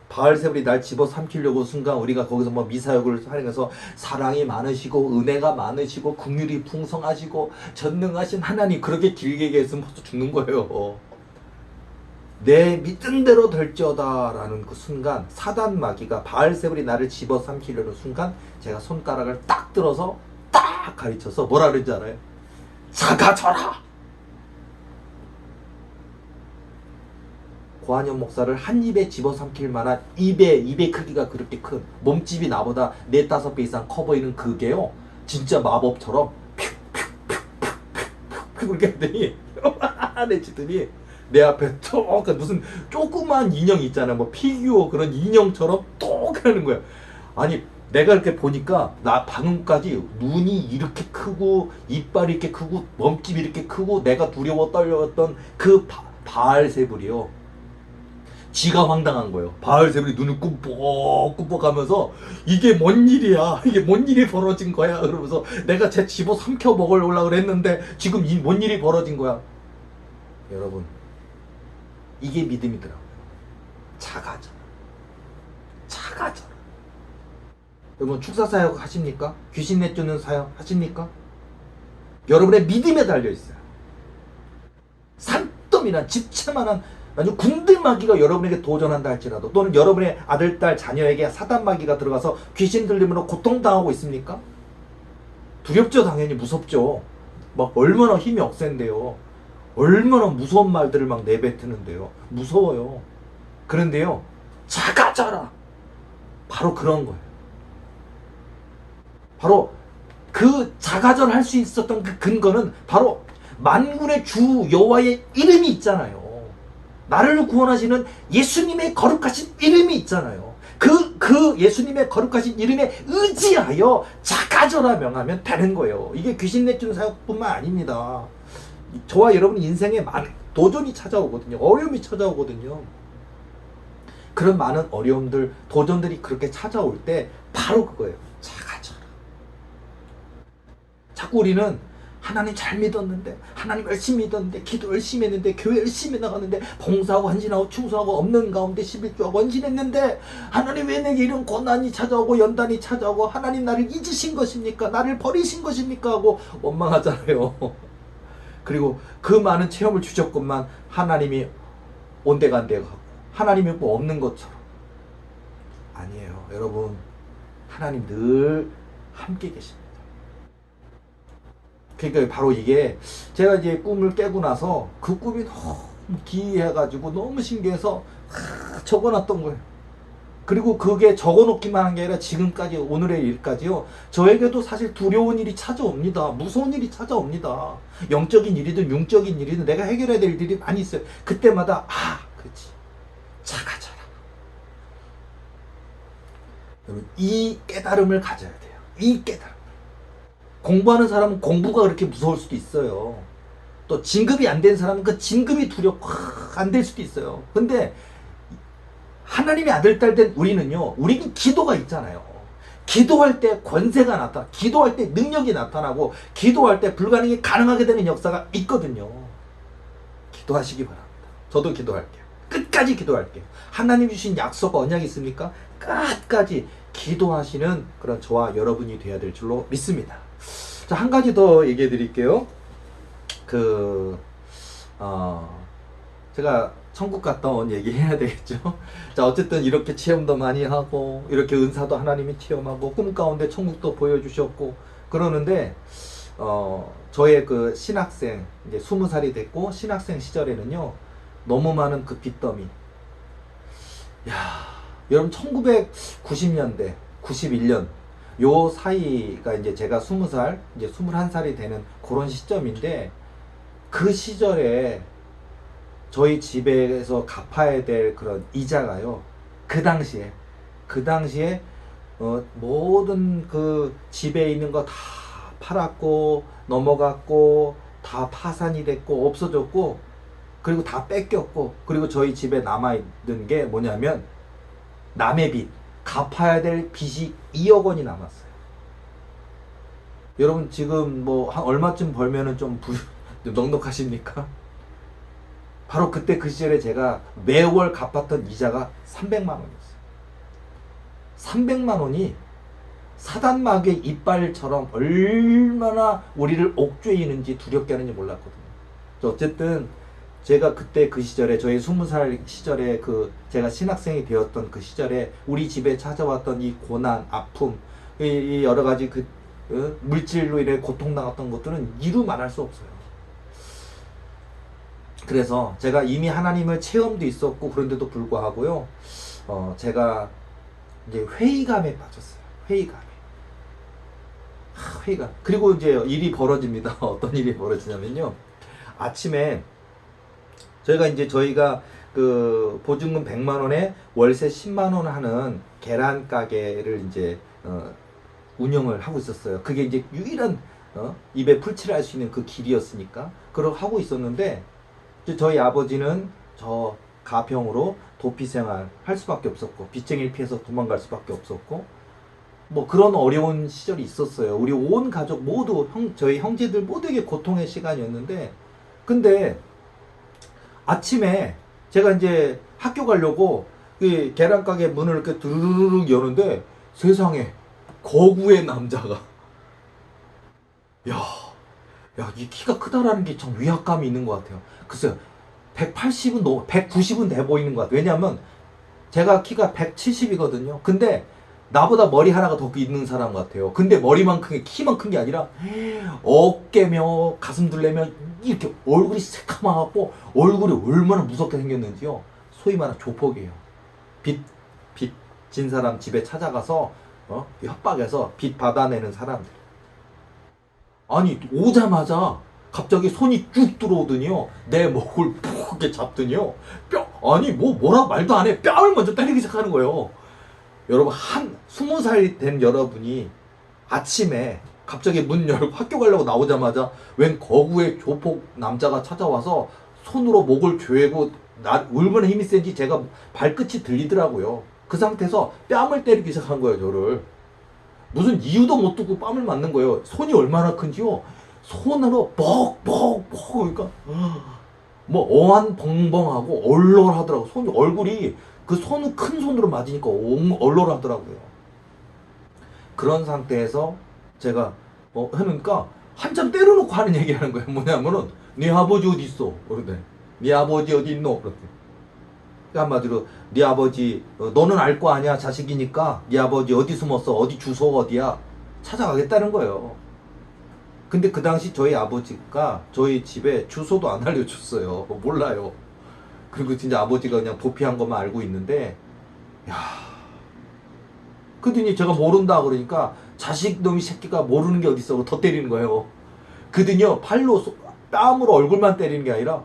바알세불이 날 집어삼키려고 순간 우리가 거기서 뭐 미사역을 하면서 사랑이 많으시고 은혜가 많으시고 긍휼이 풍성하시고 전능하신 하나님, 그렇게 길게 얘기했으면 벌써 죽는 거예요. 내 믿은 대로 될지어다 라는 그 순간 사단 마귀가 바알세불이 나를 집어삼키려는 순간 제가 손가락을 딱 들어서 딱 가르쳐서 뭐라 그랬는지 알아요? 작아져라! 고한영 목사를 한 입에 집어삼킬 만한 입의 크기가 그렇게 큰 몸집이 나보다 4-5배 이상 커 보이는 그게요 진짜 마법처럼 퓨퓨퓨퓨퓨 그렇게 했더니 내치더니 내 앞에 또 무슨 조그만 인형 있잖아 뭐 피규어 그런 인형처럼 똑 하는 거야. 아니 내가 이렇게 보니까 나 방금까지 눈이 이렇게 크고 이빨이 이렇게 크고 몸집이 이렇게 크고 내가 두려워 떨렸던 그 바알세불이요 지가 황당한 거예요. 바알세불이 눈을 꿈뻑꿈뻑 하면서 이게 뭔 일이야 이게 뭔 일이 벌어진 거야 그러면서 내가 쟤 집어 삼켜 먹으려고 그랬는데 지금 뭔 일이 벌어진 거야. 여러분 이게 믿음이더라고요. 작아져라. 작아져라. 여러분 축사 사역 하십니까? 귀신 내쫓는 사역 하십니까? 여러분의 믿음에 달려있어요. 산더미나 집채만한 아주 궁들마귀가 여러분에게 도전한다 할지라도 또는 여러분의 아들, 딸, 자녀에게 사단마귀가 들어가서 귀신 들림으로 고통당하고 있습니까? 두렵죠. 당연히 무섭죠. 막 얼마나 힘이 억센데요. 얼마나 무서운 말들을 막 내뱉는데요. 무서워요. 그런데요. 작아져라. 바로 그런 거예요. 바로 그 작아져라 할 수 있었던 그 근거는 바로 만군의 주 여호와의 이름이 있잖아요. 나를 구원하시는 예수님의 거룩하신 이름이 있잖아요. 그 예수님의 거룩하신 이름에 의지하여 작아져라 명하면 되는 거예요. 이게 귀신 내쫓는 사역뿐만 아닙니다. 저와 여러분 인생에 많은 도전이 찾아오거든요. 어려움이 찾아오거든요. 그런 많은 어려움들, 도전들이 그렇게 찾아올 때 바로 그거예요. 작아져라. 자꾸 우리는 하나님 잘 믿었는데, 하나님 열심히 믿었는데, 기도 열심히 했는데, 교회 열심히 나갔는데, 봉사하고 헌신하고 충성하고 없는 가운데 11조하고 헌신했는데 하나님 왜 내게 이런 고난이 찾아오고 연단이 찾아오고 하나님 나를 잊으신 것입니까? 나를 버리신 것입니까? 하고 원망하잖아요. 그리고 그 많은 체험을 주셨건만 하나님이 온데간데 가고 하나님이 뭐 없는 것처럼. 아니에요. 여러분 하나님 늘 함께 계십니다. 그러니까 바로 이게 제가 이제 꿈을 깨고 나서 그 꿈이 너무 기이해가지고 너무 신기해서 적어놨던 거예요. 그리고 그게 적어놓기만 한 게 아니라 지금까지 오늘의 일까지요. 저에게도 사실 두려운 일이 찾아옵니다. 무서운 일이 찾아옵니다. 영적인 일이든 융적인 일이든 내가 해결해야 될 일이 많이 있어요. 그때마다 그렇지. 작아져라. 여러분 이 깨달음을 가져야 돼요. 이 깨달음. 공부하는 사람은 공부가 그렇게 무서울 수도 있어요. 또 진급이 안 된 사람은 그 진급이 두렵고 안 될 수도 있어요. 근데 하나님의 아들, 딸 된 우리는요, 우리는 기도가 있잖아요. 기도할 때 권세가 나타나, 기도할 때 능력이 나타나고, 기도할 때 불가능이 가능하게 되는 역사가 있거든요. 기도하시기 바랍니다. 저도 기도할게요. 끝까지 기도할게요. 하나님 주신 약속, 언약이 있습니까? 끝까지 기도하시는 그런 저와 여러분이 되어야 될 줄로 믿습니다. 자, 한 가지 더 얘기해 드릴게요. 제가 천국 갔다 온 얘기 해야 되겠죠. 자, 어쨌든 이렇게 체험도 많이 하고 이렇게 은사도 하나님이 체험하고 꿈 가운데 천국도 보여주셨고 그러는데 저의 그 신학생 이제 20살이 됐고 신학생 시절에는요 너무 많은 그 빚더미. 여러분 1990년대 91년 요 사이가 이제 제가 20살 이제 21살이 되는 그런 시점인데 그 시절에 저희 집에서 갚아야 될 그런 이자가요. 그 당시에 모든 그 집에 있는 거 다 팔았고 넘어갔고 다 파산이 됐고 없어졌고 그리고 다 뺏겼고 그리고 저희 집에 남아있는 게 뭐냐면 남의 빚 갚아야 될 빚이 2억 원이 남았어요. 여러분 지금 뭐 한 얼마쯤 벌면은 좀 넉넉하십니까? 바로 그때 그 시절에 제가 매월 갚았던 이자가 300만 원이었어요. 300만 원이 사단마귀의 이빨처럼 얼마나 우리를 옥죄이는지 두렵게 하는지 몰랐거든요. 어쨌든 제가 그때 그 시절에 저희 20살 시절에 그 제가 신학생이 되었던 그 시절에 우리 집에 찾아왔던 이 고난, 아픔, 이 여러 가지 그 물질로 인해 고통당했던 것들은 이루 말할 수 없어요. 그래서 제가 이미 하나님을 체험도 있었고 그런데도 불구하고요, 제가 이제 회의감에 빠졌어요. 회의감. 그리고 이제 일이 벌어집니다. 어떤 일이 벌어지냐면요. 아침에 저희가 그 보증금 100만 원에 월세 10만 원 하는 계란 가게를 이제 운영을 하고 있었어요. 그게 이제 유일한 입에 풀칠을 할 수 있는 그 길이었으니까 그러고 하고 있었는데, 이제 저희 아버지는 저 가평으로 도피 생활 할 수밖에 없었고 빚쟁이를 피해서 도망갈 수밖에 없었고 뭐 그런 어려운 시절이 있었어요. 우리 온 가족 모두 저희 형제들 모두에게 고통의 시간이었는데, 근데 아침에 제가 이제 학교 가려고 그 계란 가게 문을 이렇게 두루루룩 여는데 세상에 거구의 남자가 야, 이 키가 크다라는 게 참 위압감이 있는 것 같아요. 글쎄요, 180은 190은 돼 보이는 것 같아요. 왜냐하면 제가 키가 170이거든요. 근데 나보다 머리 하나가 더 있는 사람 같아요. 근데 머리만큼 키만 큰 게 아니라 어깨며 가슴 둘레며 이렇게 얼굴이 새카맣고 얼굴이 얼마나 무섭게 생겼는지요. 소위 말하는 조폭이에요. 빚진 사람 집에 찾아가서 협박해서 빚 받아내는 사람들. 아니 오자마자 갑자기 손이 쭉 들어오더니요, 내 목을 푹 이렇게 잡더니요, 아니 뭐라 말도 안 해, 뺨을 먼저 때리기 시작하는 거예요. 여러분, 20살 된 여러분이 아침에 갑자기 문 열고 학교 가려고 나오자마자 웬 거구의 조폭 남자가 찾아와서 손으로 목을 조이고 얼마나 힘이 센지 제가 발끝이 들리더라고요. 그 상태에서 뺨을 때리기 시작한 거예요, 저를. 무슨 이유도 못 두고 뺨을 맞는 거예요. 손이 얼마나 큰지요. 손으로 뻑뻑뻑, 그러니까 뭐 어안벙벙하고 얼얼하더라고. 얼굴이 그 큰 손으로 맞으니까 얼얼하더라고요. 그런 상태에서 제가 하니까 한참 때려놓고 하는 얘기를 하는 거예요. 뭐냐면은 네 아버지 어디 있어? 그러대. 네 아버지 어디 있노? 그러대. 한마디로 네 아버지 너는 알 거 아니야, 자식이니까. 네 아버지 어디 숨었어? 어디 주소 어디야? 찾아가겠다는 거예요. 근데 그 당시 저희 아버지가 저희 집에 주소도 안 알려줬어요. 몰라요. 그리고 진짜 아버지가 그냥 도피한 것만 알고 있는데, 야, 그더니 제가 모른다 그러니까 자식 놈이 새끼가 모르는 게 어딨어 더 때리는 거예요. 그더니요, 팔로 뺨으로 얼굴만 때리는 게 아니라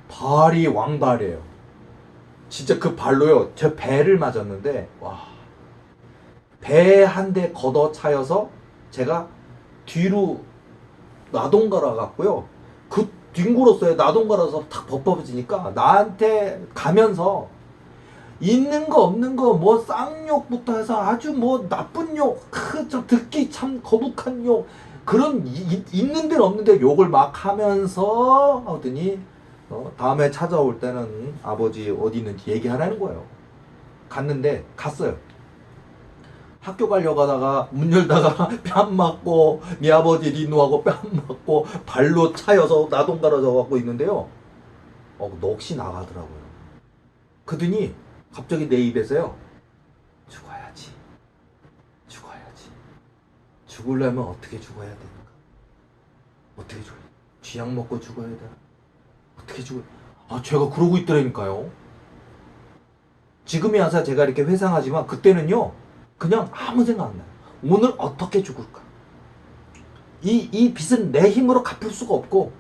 발이 왕발이에요. 진짜 그 발로요, 제 배를 맞았는데, 와, 배 한 대 걷어 차여서 제가 뒤로 나동갈아 갔고요. 그 뒹굴었어요. 나동갈아서 탁 벗겨지니까 나한테 가면서 있는 거 없는 거 뭐 쌍욕부터 해서 아주 뭐 나쁜 욕, 좀 듣기 참 거북한 욕, 그런 있는 데는 없는 데 욕을 막 하면서 하더니 다음에 찾아올 때는 아버지 어디 있는지 얘기하라는 거예요. 갔어요. 학교 가려고 하다가 문 열다가 뺨 맞고 네 아버지 리누하고 뺨 맞고 발로 차여서 나동갈아져 갖고 있는데요. 넋이 나가더라고요. 그러더니 갑자기 내 입에서요, 죽어야지. 죽으려면 어떻게 죽어야 되는가? 어떻게 죽어야 돼? 쥐약 먹고 죽어야 돼? 어떻게 죽어야 돼? 제가 그러고 있더라니까요. 지금이 와서 제가 이렇게 회상하지만 그때는요, 그냥 아무 생각 안 나요. 오늘 어떻게 죽을까? 이 빚은 내 힘으로 갚을 수가 없고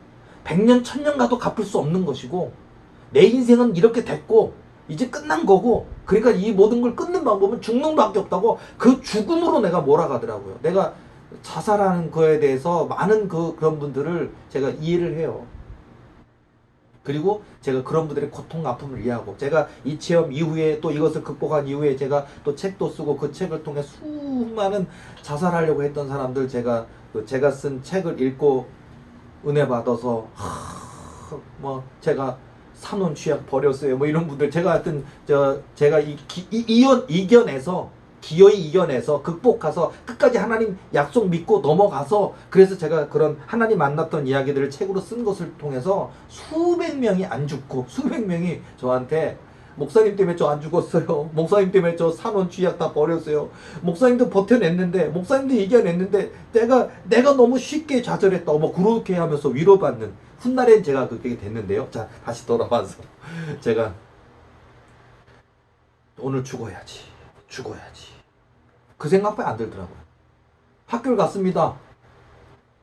100년 1000년 가도 갚을 수 없는 것이고 내 인생은 이렇게 됐고 이제 끝난 거고, 그러니까 이 모든 걸 끊는 방법은 죽는 밖에 없다고, 그 죽음으로 내가 몰아가더라고요. 내가 자살하는 거에 대해서 많은 그런 분들을 제가 이해를 해요. 그리고 제가 그런 분들의 고통, 아픔을 이해하고, 제가 이 체험 이후에 또 이것을 극복한 이후에 제가 또 책도 쓰고 그 책을 통해 수많은 자살하려고 했던 사람들, 제가 쓴 책을 읽고 은혜 받아서 뭐 제가 산혼 취약 버렸어요 뭐 이런 분들, 제가 하여튼 제가 이겨내서 기어이 이겨내서 극복해서 끝까지 하나님 약속 믿고 넘어가서, 그래서 제가 그런 하나님 만났던 이야기들을 책으로 쓴 것을 통해서 수백 명이 안 죽고 수백 명이 저한테 목사님 때문에 저 안 죽었어요. 목사님 때문에 저 산원 쥐약 다 버렸어요. 목사님도 버텨냈는데, 목사님도 이겨냈는데 내가 너무 쉽게 좌절했다. 뭐 그렇게 하면서 위로받는 훗날엔 제가 그렇게 됐는데요. 자, 다시 돌아와서 제가 오늘 죽어야지. 그 생각밖에 안 들더라고요. 학교를 갔습니다.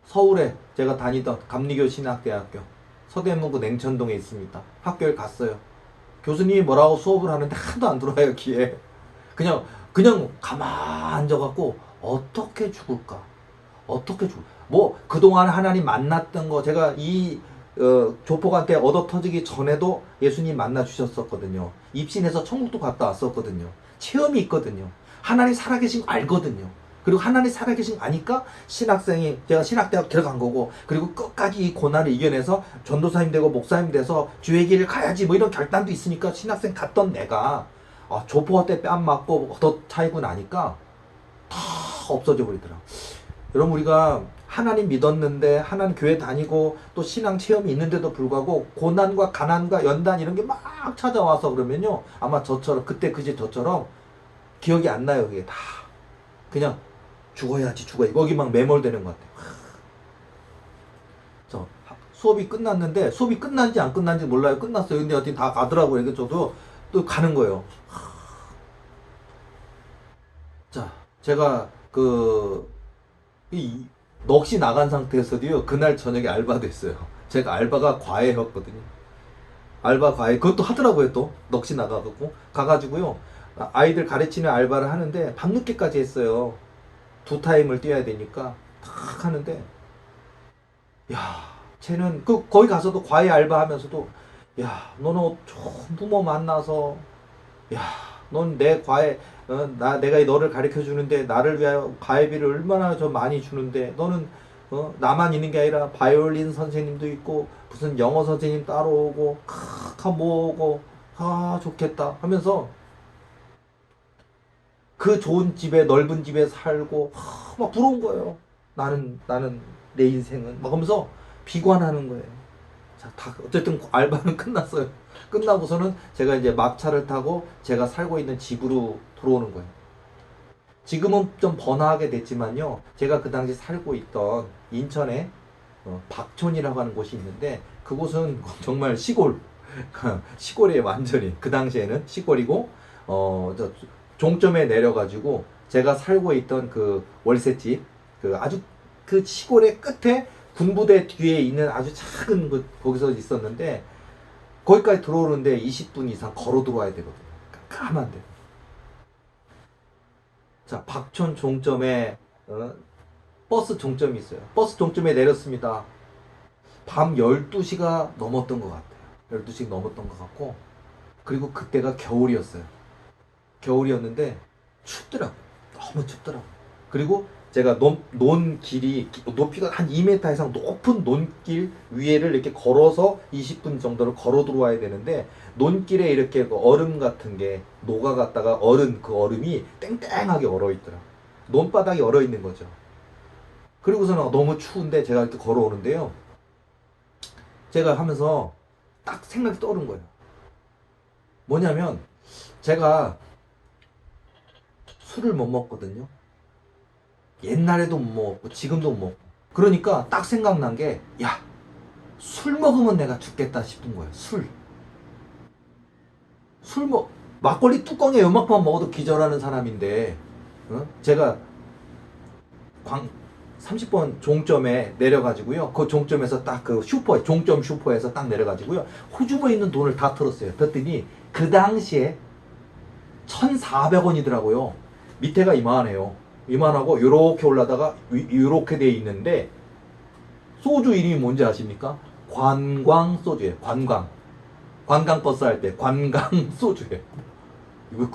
서울에 제가 다니던 감리교 신학대학교 서대문구 냉천동에 있습니다. 학교에 갔어요. 교수님이 뭐라고 수업을 하는데 하나도 안 들어와요, 귀에. 그냥 가만 앉아갖고 어떻게 죽을까? 뭐 그동안 하나님 만났던 거, 제가 이 조폭한테 얻어 터지기 전에도 예수님 만나 주셨었거든요. 입신해서 천국도 갔다 왔었거든요. 체험이 있거든요. 하나님 살아계신 거 알거든요. 그리고 하나님 살아계신 거 아니까 제가 신학대학 들어간 거고, 그리고 끝까지 이 고난을 이겨내서 전도사님 되고 목사님 돼서 주의 길을 가야지 뭐 이런 결단도 있으니까 신학생 갔던 내가 조폭한테 뺨 맞고 얻어 차이고 나니까 다 없어져 버리더라고. 여러분, 우리가 하나님 믿었는데 하나님 교회 다니고 또 신앙 체험이 있는데도 불구하고 고난과 가난과 연단 이런 게 막 찾아와서 그러면요, 아마 저처럼 저처럼 기억이 안 나요. 그게 다 그냥 죽어야지 거기 막 매몰되는 것 같아요. 수업이 끝났는데, 수업이 끝난지 안 끝난지 몰라요. 끝났어요. 근데 어떻게 다 가더라고요. 그래서 저도 또 가는 거예요. 자, 제가 이 넋이 나간 상태에서도요, 그날 저녁에 알바도 했어요. 제가 알바가 과외였거든요. 알바 과외 그것도 하더라고요. 또 넋이 나가고 가가지고요, 아이들 가르치는 알바를 하는데 밤늦게까지 했어요. 2타임을 뛰어야 되니까 탁 하는데, 야, 쟤는 거기 가서도 과외 알바 하면서도, 야, 너는 좋은 부모 만나서, 야, 넌 내 과외, 내가 너를 가르쳐 주는데 나를 위하여 과외비를 얼마나 저 많이 주는데, 너는 나만 있는 게 아니라 바이올린 선생님도 있고 무슨 영어 선생님 따로 오고 모으고, 좋겠다 하면서 그 좋은 집에, 넓은 집에 살고 막 부러운 거예요. 나는 내 인생은 막 하면서 비관하는 거예요. 자, 어쨌든 알바는 끝났어요. 끝나고서는 제가 이제 막차를 타고 제가 살고 있는 집으로 들어오는 거예요. 지금은 좀 번화하게 됐지만요, 제가 그 당시 살고 있던 인천에 박촌이라고 하는 곳이 있는데, 그곳은 정말 시골이에요. 완전히 그 당시에는 시골이고, 종점에 내려가지고 제가 살고 있던 그 월세집, 아주 그 시골의 끝에 군부대 뒤에 있는 아주 작은 거기서 있었는데, 거기까지 들어오는데 20분 이상 걸어 들어와야 되거든요. 깜깜한데. 자, 박촌 종점에 버스 종점이 있어요. 버스 종점에 내렸습니다. 밤 12시가 넘었던 것 같아요. 12시 넘었던 것 같고, 그리고 그때가 겨울이었어요. 겨울이었는데 춥더라고요. 너무 춥더라고요. 그리고 제가 논 길이 높이가 한 2m 이상 높은 논길 위에를 이렇게 걸어서 20분 정도를 걸어 들어와야 되는데, 논길에 이렇게 그 얼음 같은 게 녹아갔다가 그 얼음이 땡땡하게 얼어 있더라. 논바닥이 얼어 있는 거죠. 그리고서는 너무 추운데 제가 이렇게 걸어오는데요, 제가 하면서 딱 생각이 떠오른 거예요. 뭐냐면, 제가 술을 못 먹거든요. 옛날에도 못 먹었고 지금도 못 먹고. 그러니까 딱 생각난 게, 야, 술 먹으면 내가 죽겠다 싶은 거예요. 막걸리 뚜껑에 요만큼만 먹어도 기절하는 사람인데, 제가 30번 종점에 내려가지고요, 그 종점에서 딱 종점 슈퍼에서 딱 내려가지고요, 호주머니에 있는 돈을 다 털었어요. 그랬더니 그 당시에 1,400원이더라고요. 밑에가 이만해요. 이만하고 요렇게 올라다가 요렇게 돼 있는데, 소주 이름이 뭔지 아십니까? 관광 소주예요. 관광 버스 할 때 관광 소주예요.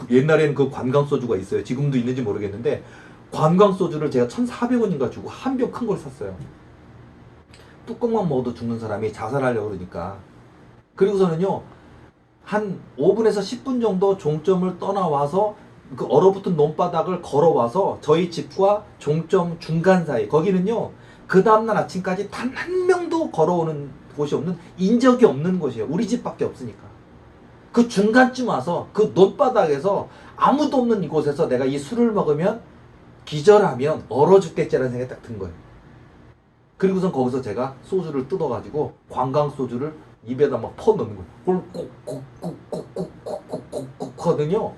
옛날에는 그 관광 소주가 있어요. 지금도 있는지 모르겠는데, 관광 소주를 제가 1,400원인가 주고 한 병 큰 걸 샀어요. 뚜껑만 먹어도 죽는 사람이 자살하려고 그러니까. 그리고서는요, 한 5분에서 10분 정도 종점을 떠나와서 그 얼어붙은 논바닥을 걸어와서 저희 집과 종점 중간 사이 거기는요 그 다음날 아침까지 단 한 명도 걸어오는 곳이 없는 인적이 없는 곳이에요. 우리 집밖에 없으니까. 그 중간쯤 와서 그 논바닥에서 아무도 없는 이곳에서 내가 이 술을 먹으면 기절하면 얼어 죽겠지라는 생각이 딱 든 거예요. 그리고선 거기서 제가 소주를 뜯어가지고 관광 소주를 입에다 막 퍼넣는 거예요. 꾹꾹꾹꾹꾹꾹꾹꾹 하더니요.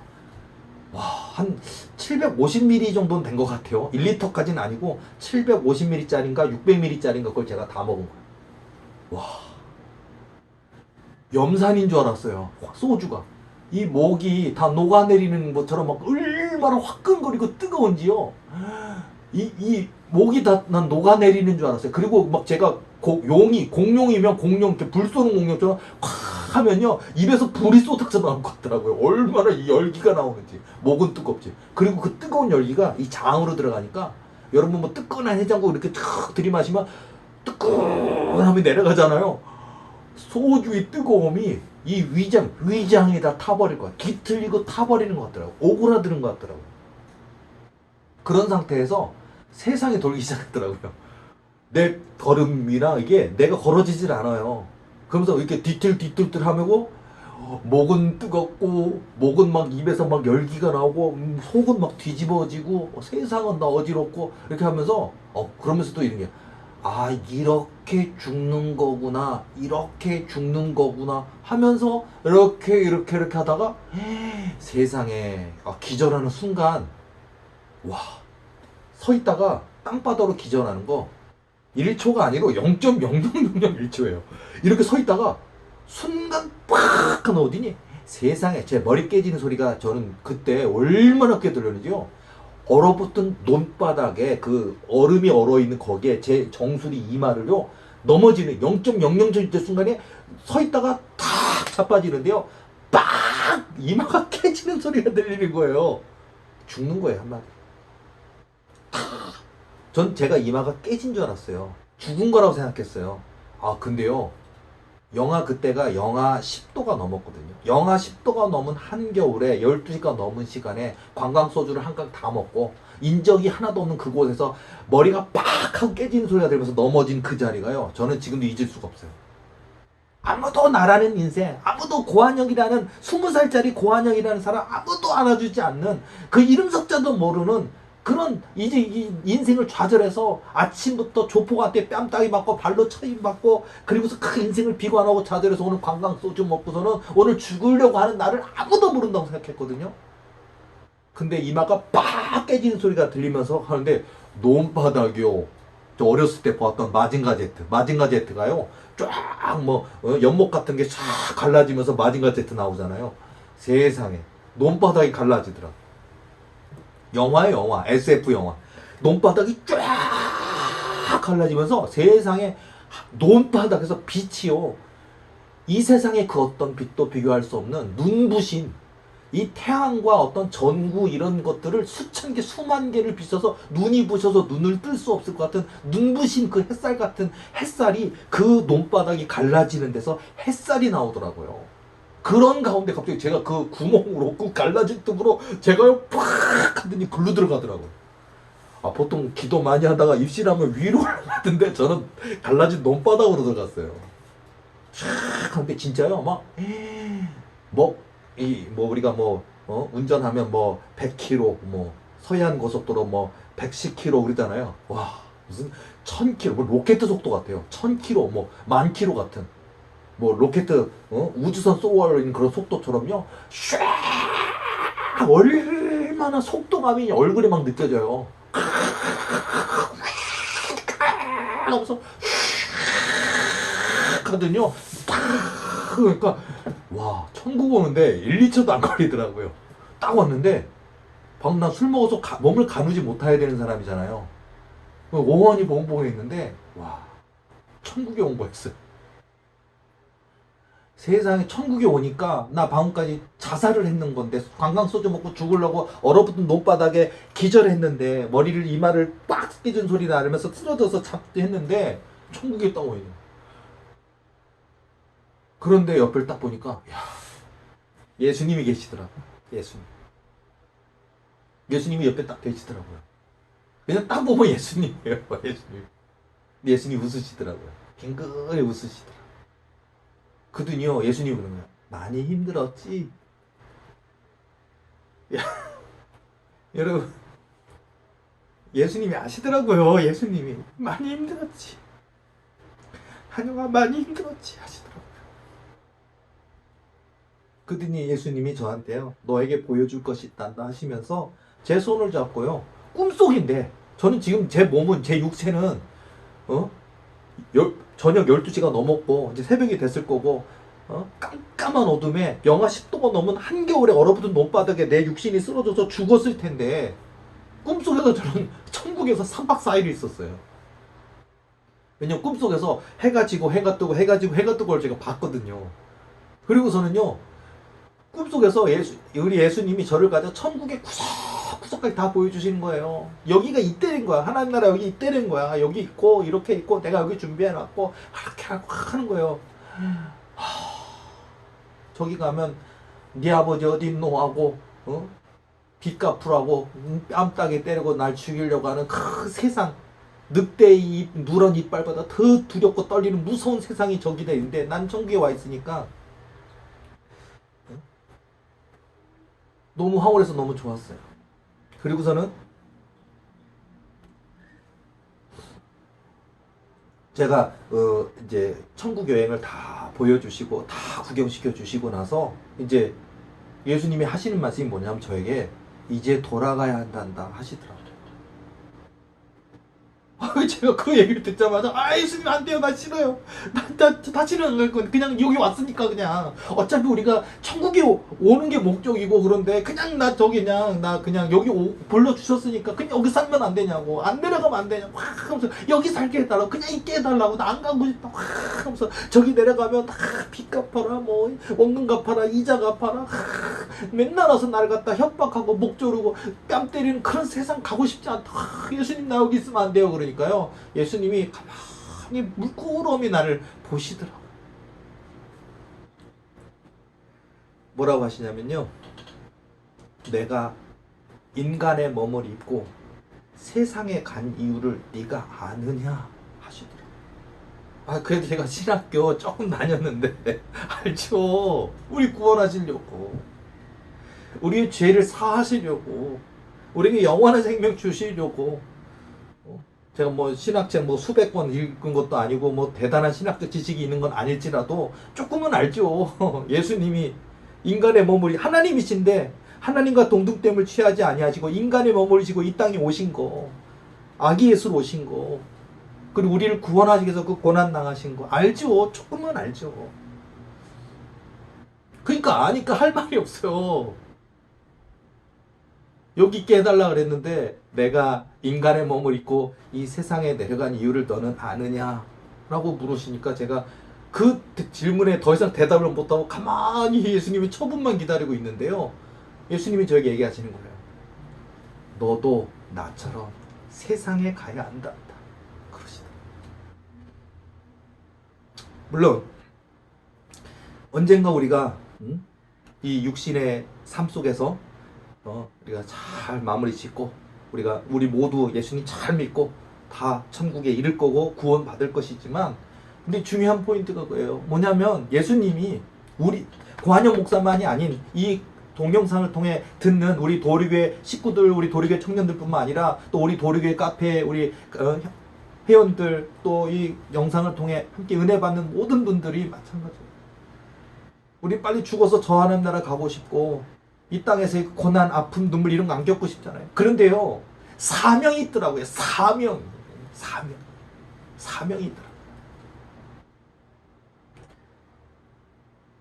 와, 한 750ml 정도는 된 것 같아요. 1리터까지는 아니고 750ml짜리인가 600ml짜리인가 그걸 제가 다 먹은 거예요. 와, 염산인 줄 알았어요. 소주가. 이 목이 다 녹아내리는 것처럼 막 얼마나 화끈거리고 뜨거운지요. 이 목이 다 난 녹아내리는 줄 알았어요. 그리고 막 제가 용이 공룡이면 공룡 이렇게 불 쏘는 공룡처럼 콱 하면요 입에서 불이 쏟아져 나올 것 같더라고요. 얼마나 이 열기가 나오는지. 목은 뜨겁지. 그리고 그 뜨거운 열기가 이 장으로 들어가니까 여러분 뭐 뜨끈한 해장국 이렇게 탁 들이마시면 뜨끈함이 내려가잖아요. 소주의 뜨거움이 이 위장에 다 타버릴 거야. 뒤틀리고 타버리는 것 같더라고. 오그라드는 것 같더라고. 그런 상태에서 세상이 돌기 시작했더라고요. 내 걸음이나 이게 내가 걸어지질 않아요. 그러면서 이렇게 뒤틀 하면고 목은 뜨겁고 목은 막 입에서 막 열기가 나오고 속은 막 뒤집어지고 세상은 나 어지럽고 이렇게 하면서 그러면서 또 이런 게 이렇게 죽는 거구나 이렇게 죽는 거구나 하면서 이렇게 하다가 세상에 기절하는 순간 와 서 있다가 땅바닥으로 기절하는 거 1초가 아니고 0.0001초예요. 이렇게 서 있다가 순간 팍 하는 어디니 세상에 제 머리 깨지는 소리가 저는 그때 얼마나 크게 들렸는지요. 얼어붙은 논바닥에 그 얼음이 얼어있는 거기에 제 정수리 이마를요 넘어지는 0.00초 순간에 서 있다가 탁 자빠지는데요 빡 이마가 깨지는 소리가 들리는 거예요. 죽는 거예요 한마디. 전 제가 이마가 깨진 줄 알았어요. 죽은 거라고 생각했어요. 근데요 그때가 영하 10도가 넘었거든요. 영하 10도가 넘은 한겨울에 12시가 넘은 시간에 관광소주를 한 깡 다 먹고 인적이 하나도 없는 그곳에서 머리가 빡 하고 깨지는 소리가 들면서 넘어진 그 자리가요 저는 지금도 잊을 수가 없어요. 아무도 나라는 인생, 아무도 고한영이라는 20살짜리 고한영이라는 사람 아무도 안아주지 않는 그 이름 석자도 모르는 그런 이제 이 인생을 좌절해서 아침부터 조폭한테 뺨따기 맞고 발로 차임 맞고 그리고서 그 인생을 비관하고 좌절해서 오늘 관광 소주 먹고서는 오늘 죽으려고 하는 나를 아무도 모른다고 생각했거든요. 근데 이마가 빡 깨지는 소리가 들리면서 하는데 논바닥이요. 저 어렸을 때 보았던 마징가 제트가요. 쫙 뭐 연못 같은 게 쫙 갈라지면서 마징가 제트 나오잖아요. 세상에 논바닥이 갈라지더라. 영화예요, 영화. SF 영화. 논바닥이 쫙 갈라지면서 세상에 논바닥에서 빛이요. 이 세상의 그 어떤 빛도 비교할 수 없는 눈부신 이 태양과 어떤 전구 이런 것들을 수천 개, 수만 개를 비춰서 눈이 부셔서 눈을 뜰 수 없을 것 같은 눈부신 그 햇살 같은 햇살이 그 논바닥이 갈라지는 데서 햇살이 나오더라고요. 그런 가운데 갑자기 제가 그 구멍으로 그 갈라진 틈으로 제가요 팍 하더니 글로 들어가더라고요. 보통 기도 많이 하다가 입실하면 위로 올라가던데 저는 갈라진 논바닥으로 들어갔어요. 촥 근데 진짜요 우리가 운전하면 100km 서해안 고속도로 110km 그러잖아요. 와 무슨 1000km 로켓 속도 같아요. 1000km 10,000km 같은 로켓 우주선 쏘아올리는 그런 속도처럼요. 쫙 얼마나 속도감이 얼굴에 막 느껴져요. 하면서 하거든요. 그러니까 와 천국 오는데 1, 2초도 안 걸리더라고요. 딱 왔는데 방금 난 술 먹어서 몸을 가누지 못해야 되는 사람이잖아요. 오한이 벙벙해 있는데 와 천국에 온 거였어요. 세상에 천국에 오니까 나 방금까지 자살을 했는 건데 관광 소주 먹고 죽으려고 얼어붙은 논바닥에 기절했는데 머리를 이마를 빡 깨진 소리 나면서 쓰러져서 잡도 했는데 천국에 딱 와 있는. 그런데 옆을 딱 보니까 예수님이 계시더라고. 예수님. 예수님이 옆에 딱 계시더라고요. 그냥 딱 보면 예수님이에요. 예수님. 예수님 웃으시더라고요. 갱그레 웃으시더라고요. 그더니요, 예수님이 그러는 거예요. 많이 힘들었지? 야, 여러분, 예수님이 아시더라고요. 예수님이. 많이 힘들었지. 한영아, 많이 힘들었지. 하시더라고요. 그더니 예수님이 저한테요, 너에게 보여줄 것이 있단다 하시면서 제 손을 잡고요, 꿈속인데, 저는 지금 제 몸은, 제 육체는, 어? 저녁 12시가 넘었고, 이제 새벽이 됐을 거고, 깜깜한 어둠에 영하 10도가 넘은 한겨울에 얼어붙은 논바닥에 내 육신이 쓰러져서 죽었을 텐데, 꿈속에서 저는 천국에서 3박 4일 있었어요. 왜냐면 꿈속에서 해가 지고 해가 뜨고 해가 지고 해가 뜨고를 제가 봤거든요. 그리고서는요, 꿈속에서 우리 예수님이 저를 가져 천국의 구석구석까지 다 보여주시는 거예요. 여기가 이때인 거야. 하나님 나라 여기 이때인 거야. 여기 있고 이렇게 있고 내가 여기 준비해놨고 이렇게 하는 거예요. 저기 가면 네 아버지 어디 있노 하고 빚 갚으라고 뺨따기 때리고 날 죽이려고 하는 그 세상, 늑대의 입, 누런 이빨보다 더 두렵고 떨리는 무서운 세상이 저기다 있는데 난 천국에 와 있으니까 너무 황홀해서 너무 좋았어요. 그리고서는 제가 이제 천국 여행을 다 보여주시고 다 구경시켜 주시고 나서 이제 예수님이 하시는 말씀이 뭐냐면 저에게 이제 돌아가야 한단다 하시더라고요. 제가 그 얘기를 듣자마자 예수님 안 돼요, 나 싫어요, 나 다시는 안 갈 거야. 그냥 여기 왔으니까 그냥 어차피 우리가 천국에 오는 게 목적이고 그런데 그냥 나 저기 그냥 나 그냥 여기 불러주셨으니까 그냥 여기 살면 안 되냐고, 안 내려가면 안 되냐고 하면서 여기 살게 해달라고, 그냥 있게 해달라고, 나 안 가고 싶다 하면서 저기 내려가면 빚 갚아라, 뭐 원금 갚아라, 이자 갚아라, 맨날 와서 날 갖다 협박하고 목 조르고 뺨 때리는 그런 세상 가고 싶지 않다. 예수님 나 여기 있으면 안 돼요. 그러니까요, 예수님이 가만히 물끄러미 나를 보시더라고요. 뭐라고 하시냐면요, 내가 인간의 몸을 입고 세상에 간 이유를 네가 아느냐 하시더라고요. 그래도 제가 신학교 조금 다녔는데 알죠. 우리 구원하시려고, 우리의 죄를 사하시려고, 우리에게 영원한 생명 주시려고. 제가 뭐 신학책 뭐 수백 권 읽은 것도 아니고 뭐 대단한 신학적 지식이 있는 건 아닐지라도 조금은 알죠. 예수님이 인간의 몸을, 하나님이신데 하나님과 동등됨을 취하지 아니하시고 인간의 몸을 지고 이 땅에 오신 거, 아기 예수로 오신 거, 그리고 우리를 구원하시기 위해서 그 고난 당하신 거 알죠. 조금은 알죠. 그러니까 아니까 할 말이 없어요. 여기 있게 해달라 그랬는데 내가 인간의 몸을 입고 이 세상에 내려간 이유를 너는 아느냐 라고 물으시니까 제가 그 질문에 더 이상 대답을 못하고 가만히 예수님의 처분만 기다리고 있는데요, 예수님이 저에게 얘기하시는 거예요. 너도 나처럼 세상에 가야 한다 그러시다. 물론 언젠가 우리가 이 육신의 삶 속에서 우리가 잘 마무리 짓고 우리 모두 예수님 잘 믿고 다 천국에 이를 거고 구원 받을 것이지만, 근데 중요한 포인트가 그거예요. 뭐냐면 예수님이 우리 고한영 목사만이 아닌 이 동영상을 통해 듣는 우리 도리교회 식구들, 우리 도리교회 청년들뿐만 아니라 또 우리 도리교회 카페 우리 회원들, 또 이 영상을 통해 함께 은혜 받는 모든 분들이 마찬가지예요. 우리 빨리 죽어서 저 하나님 나라 가고 싶고 이 땅에서의 고난, 아픔, 눈물 이런 거 안 겪고 싶잖아요. 그런데요, 사명이 있더라고요. 사명이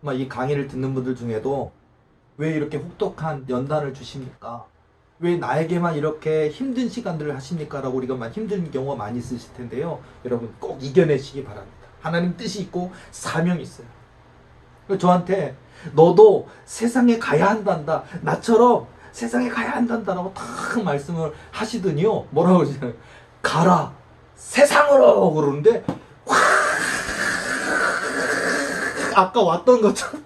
있더라고요. 이 강의를 듣는 분들 중에도 왜 이렇게 혹독한 연단을 주십니까? 왜 나에게만 이렇게 힘든 시간들을 하십니까? 라고 우리가 힘든 경우가 많이 있으실 텐데요, 여러분 꼭 이겨내시기 바랍니다. 하나님 뜻이 있고 사명이 있어요. 저한테 너도 세상에 가야 한단다, 나처럼 세상에 가야 한단다라고 딱 말씀을 하시더니요, 뭐라고 그러시나요? 가라 세상으로 그러는데 확 아까 왔던 것처럼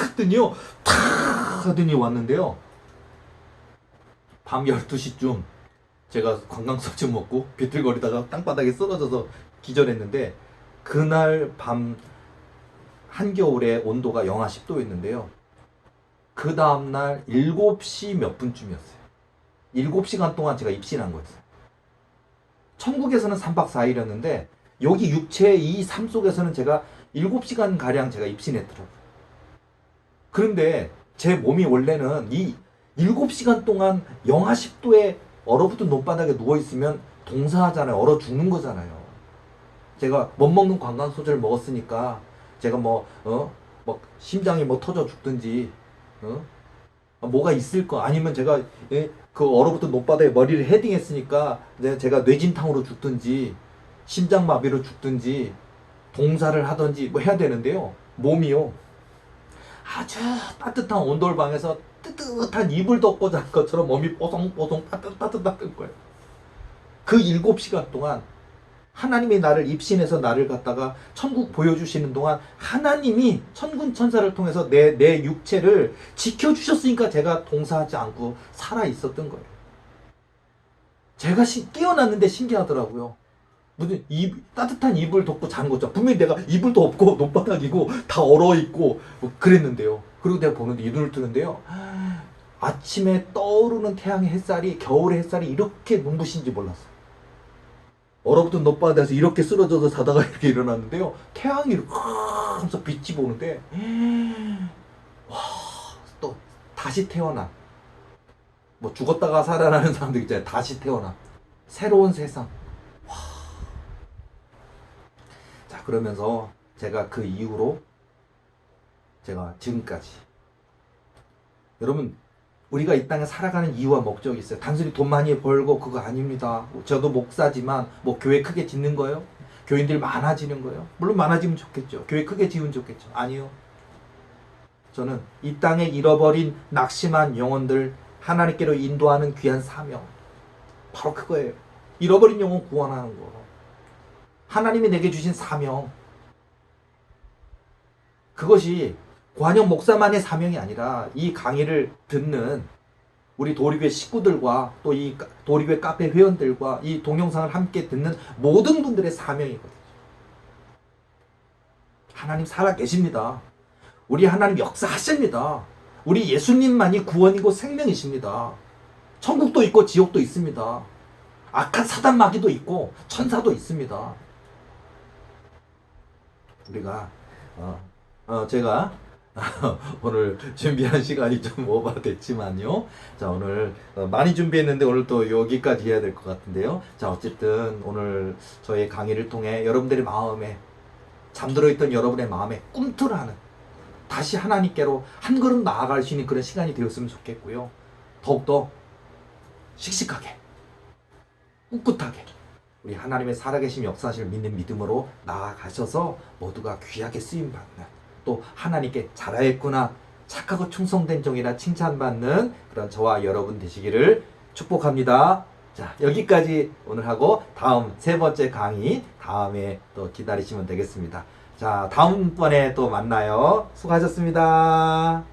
했더니요 탁 하더니 왔는데요, 밤 12시쯤 제가 관광석좀 먹고 비틀거리다가 땅바닥에 쓰러져서 기절했는데, 그날 밤 한겨울에 온도가 영하 10도였는데요. 그 다음날 7시 몇 분쯤이었어요. 7시간 동안 제가 입신한 거였어요. 천국에서는 3박 4일이었는데 여기 육체의 이 삶 속에서는 제가 7시간 가량 제가 입신했더라고요. 그런데 제 몸이 원래는 이 7시간 동안 영하 10도에 얼어붙은 논바닥에 누워있으면 동사하잖아요. 얼어 죽는 거잖아요. 제가 못 먹는 관광소주를 먹었으니까 제가 뭐 심장이 뭐 터져 죽든지, 뭐가 있을 거, 아니면 제가, 그 얼어붙은 논바닥에 머리를 헤딩했으니까 제가 뇌진탕으로 죽든지 심장마비로 죽든지 동사를 하든지 뭐 해야 되는데요. 몸이요, 아주 따뜻한 온돌방에서 뜨뜻한 이불 덮고 잔 것처럼 몸이 뽀송뽀송 따뜻한 거예요. 그 7시간 동안 하나님이 나를 입신해서 나를 갖다가 천국 보여주시는 동안 하나님이 천군 천사를 통해서 내 육체를 지켜주셨으니까 제가 동사하지 않고 살아 있었던 거예요. 제가 깨어났는데 신기하더라고요. 무슨 따뜻한 이불 덮고 자는 거죠. 분명히 내가 이불도 없고 논바닥이고 다 얼어있고 뭐 그랬는데요. 그리고 내가 보는데 이 눈을 뜨는데요, 아침에 떠오르는 태양의 햇살이, 겨울의 햇살이 이렇게 눈부신지 몰랐어요. 얼어붙은 논바닥에서 이렇게 쓰러져서 자다가 이렇게 일어났는데요, 태양이 이렇게 하면서 빛이 보는데, 와, 또 다시 태어난, 뭐 죽었다가 살아나는 사람들 있잖아요. 다시 태어난 새로운 세상. 자, 그러면서 제가 그 이후로 제가 지금까지, 여러분, 우리가 이 땅에 살아가는 이유와 목적이 있어요. 단순히 돈 많이 벌고 그거 아닙니다. 저도 목사지만 뭐 교회 크게 짓는 거예요? 교인들 많아지는 거예요? 물론 많아지면 좋겠죠. 교회 크게 지으면 좋겠죠. 아니요. 저는 이 땅에 잃어버린 낙심한 영혼들 하나님께로 인도하는 귀한 사명, 바로 그거예요. 잃어버린 영혼 구원하는 거. 하나님이 내게 주신 사명. 그것이 관영 목사만의 사명이 아니라 이 강의를 듣는 우리 도리교회 식구들과 또 이 도리교회 카페 회원들과 이 동영상을 함께 듣는 모든 분들의 사명이거든요. 하나님 살아 계십니다. 우리 하나님 역사하십니다. 우리 예수님만이 구원이고 생명이십니다. 천국도 있고 지옥도 있습니다. 악한 사단 마귀도 있고 천사도 있습니다. 우리가 제가 오늘 준비한 시간이 좀 오버됐지만요. 자, 오늘 많이 준비했는데 오늘 또 여기까지 해야 될 것 같은데요. 자, 어쨌든 오늘 저의 강의를 통해 여러분들의 마음에, 잠들어 있던 여러분의 마음에 꿈틀하는, 다시 하나님께로 한 걸음 나아갈 수 있는 그런 시간이 되었으면 좋겠고요. 더욱더 씩씩하게, 꿋꿋하게 우리 하나님의 살아계신 역사하심을 믿는 믿음으로 나아가셔서 모두가 귀하게 쓰임받는, 또 하나님께 잘하였구나, 착하고 충성된 종이라 칭찬받는 그런 저와 여러분 되시기를 축복합니다. 자, 여기까지 오늘 하고 다음 세 번째 강의 다음에 또 기다리시면 되겠습니다. 자, 다음번에 또 만나요. 수고하셨습니다.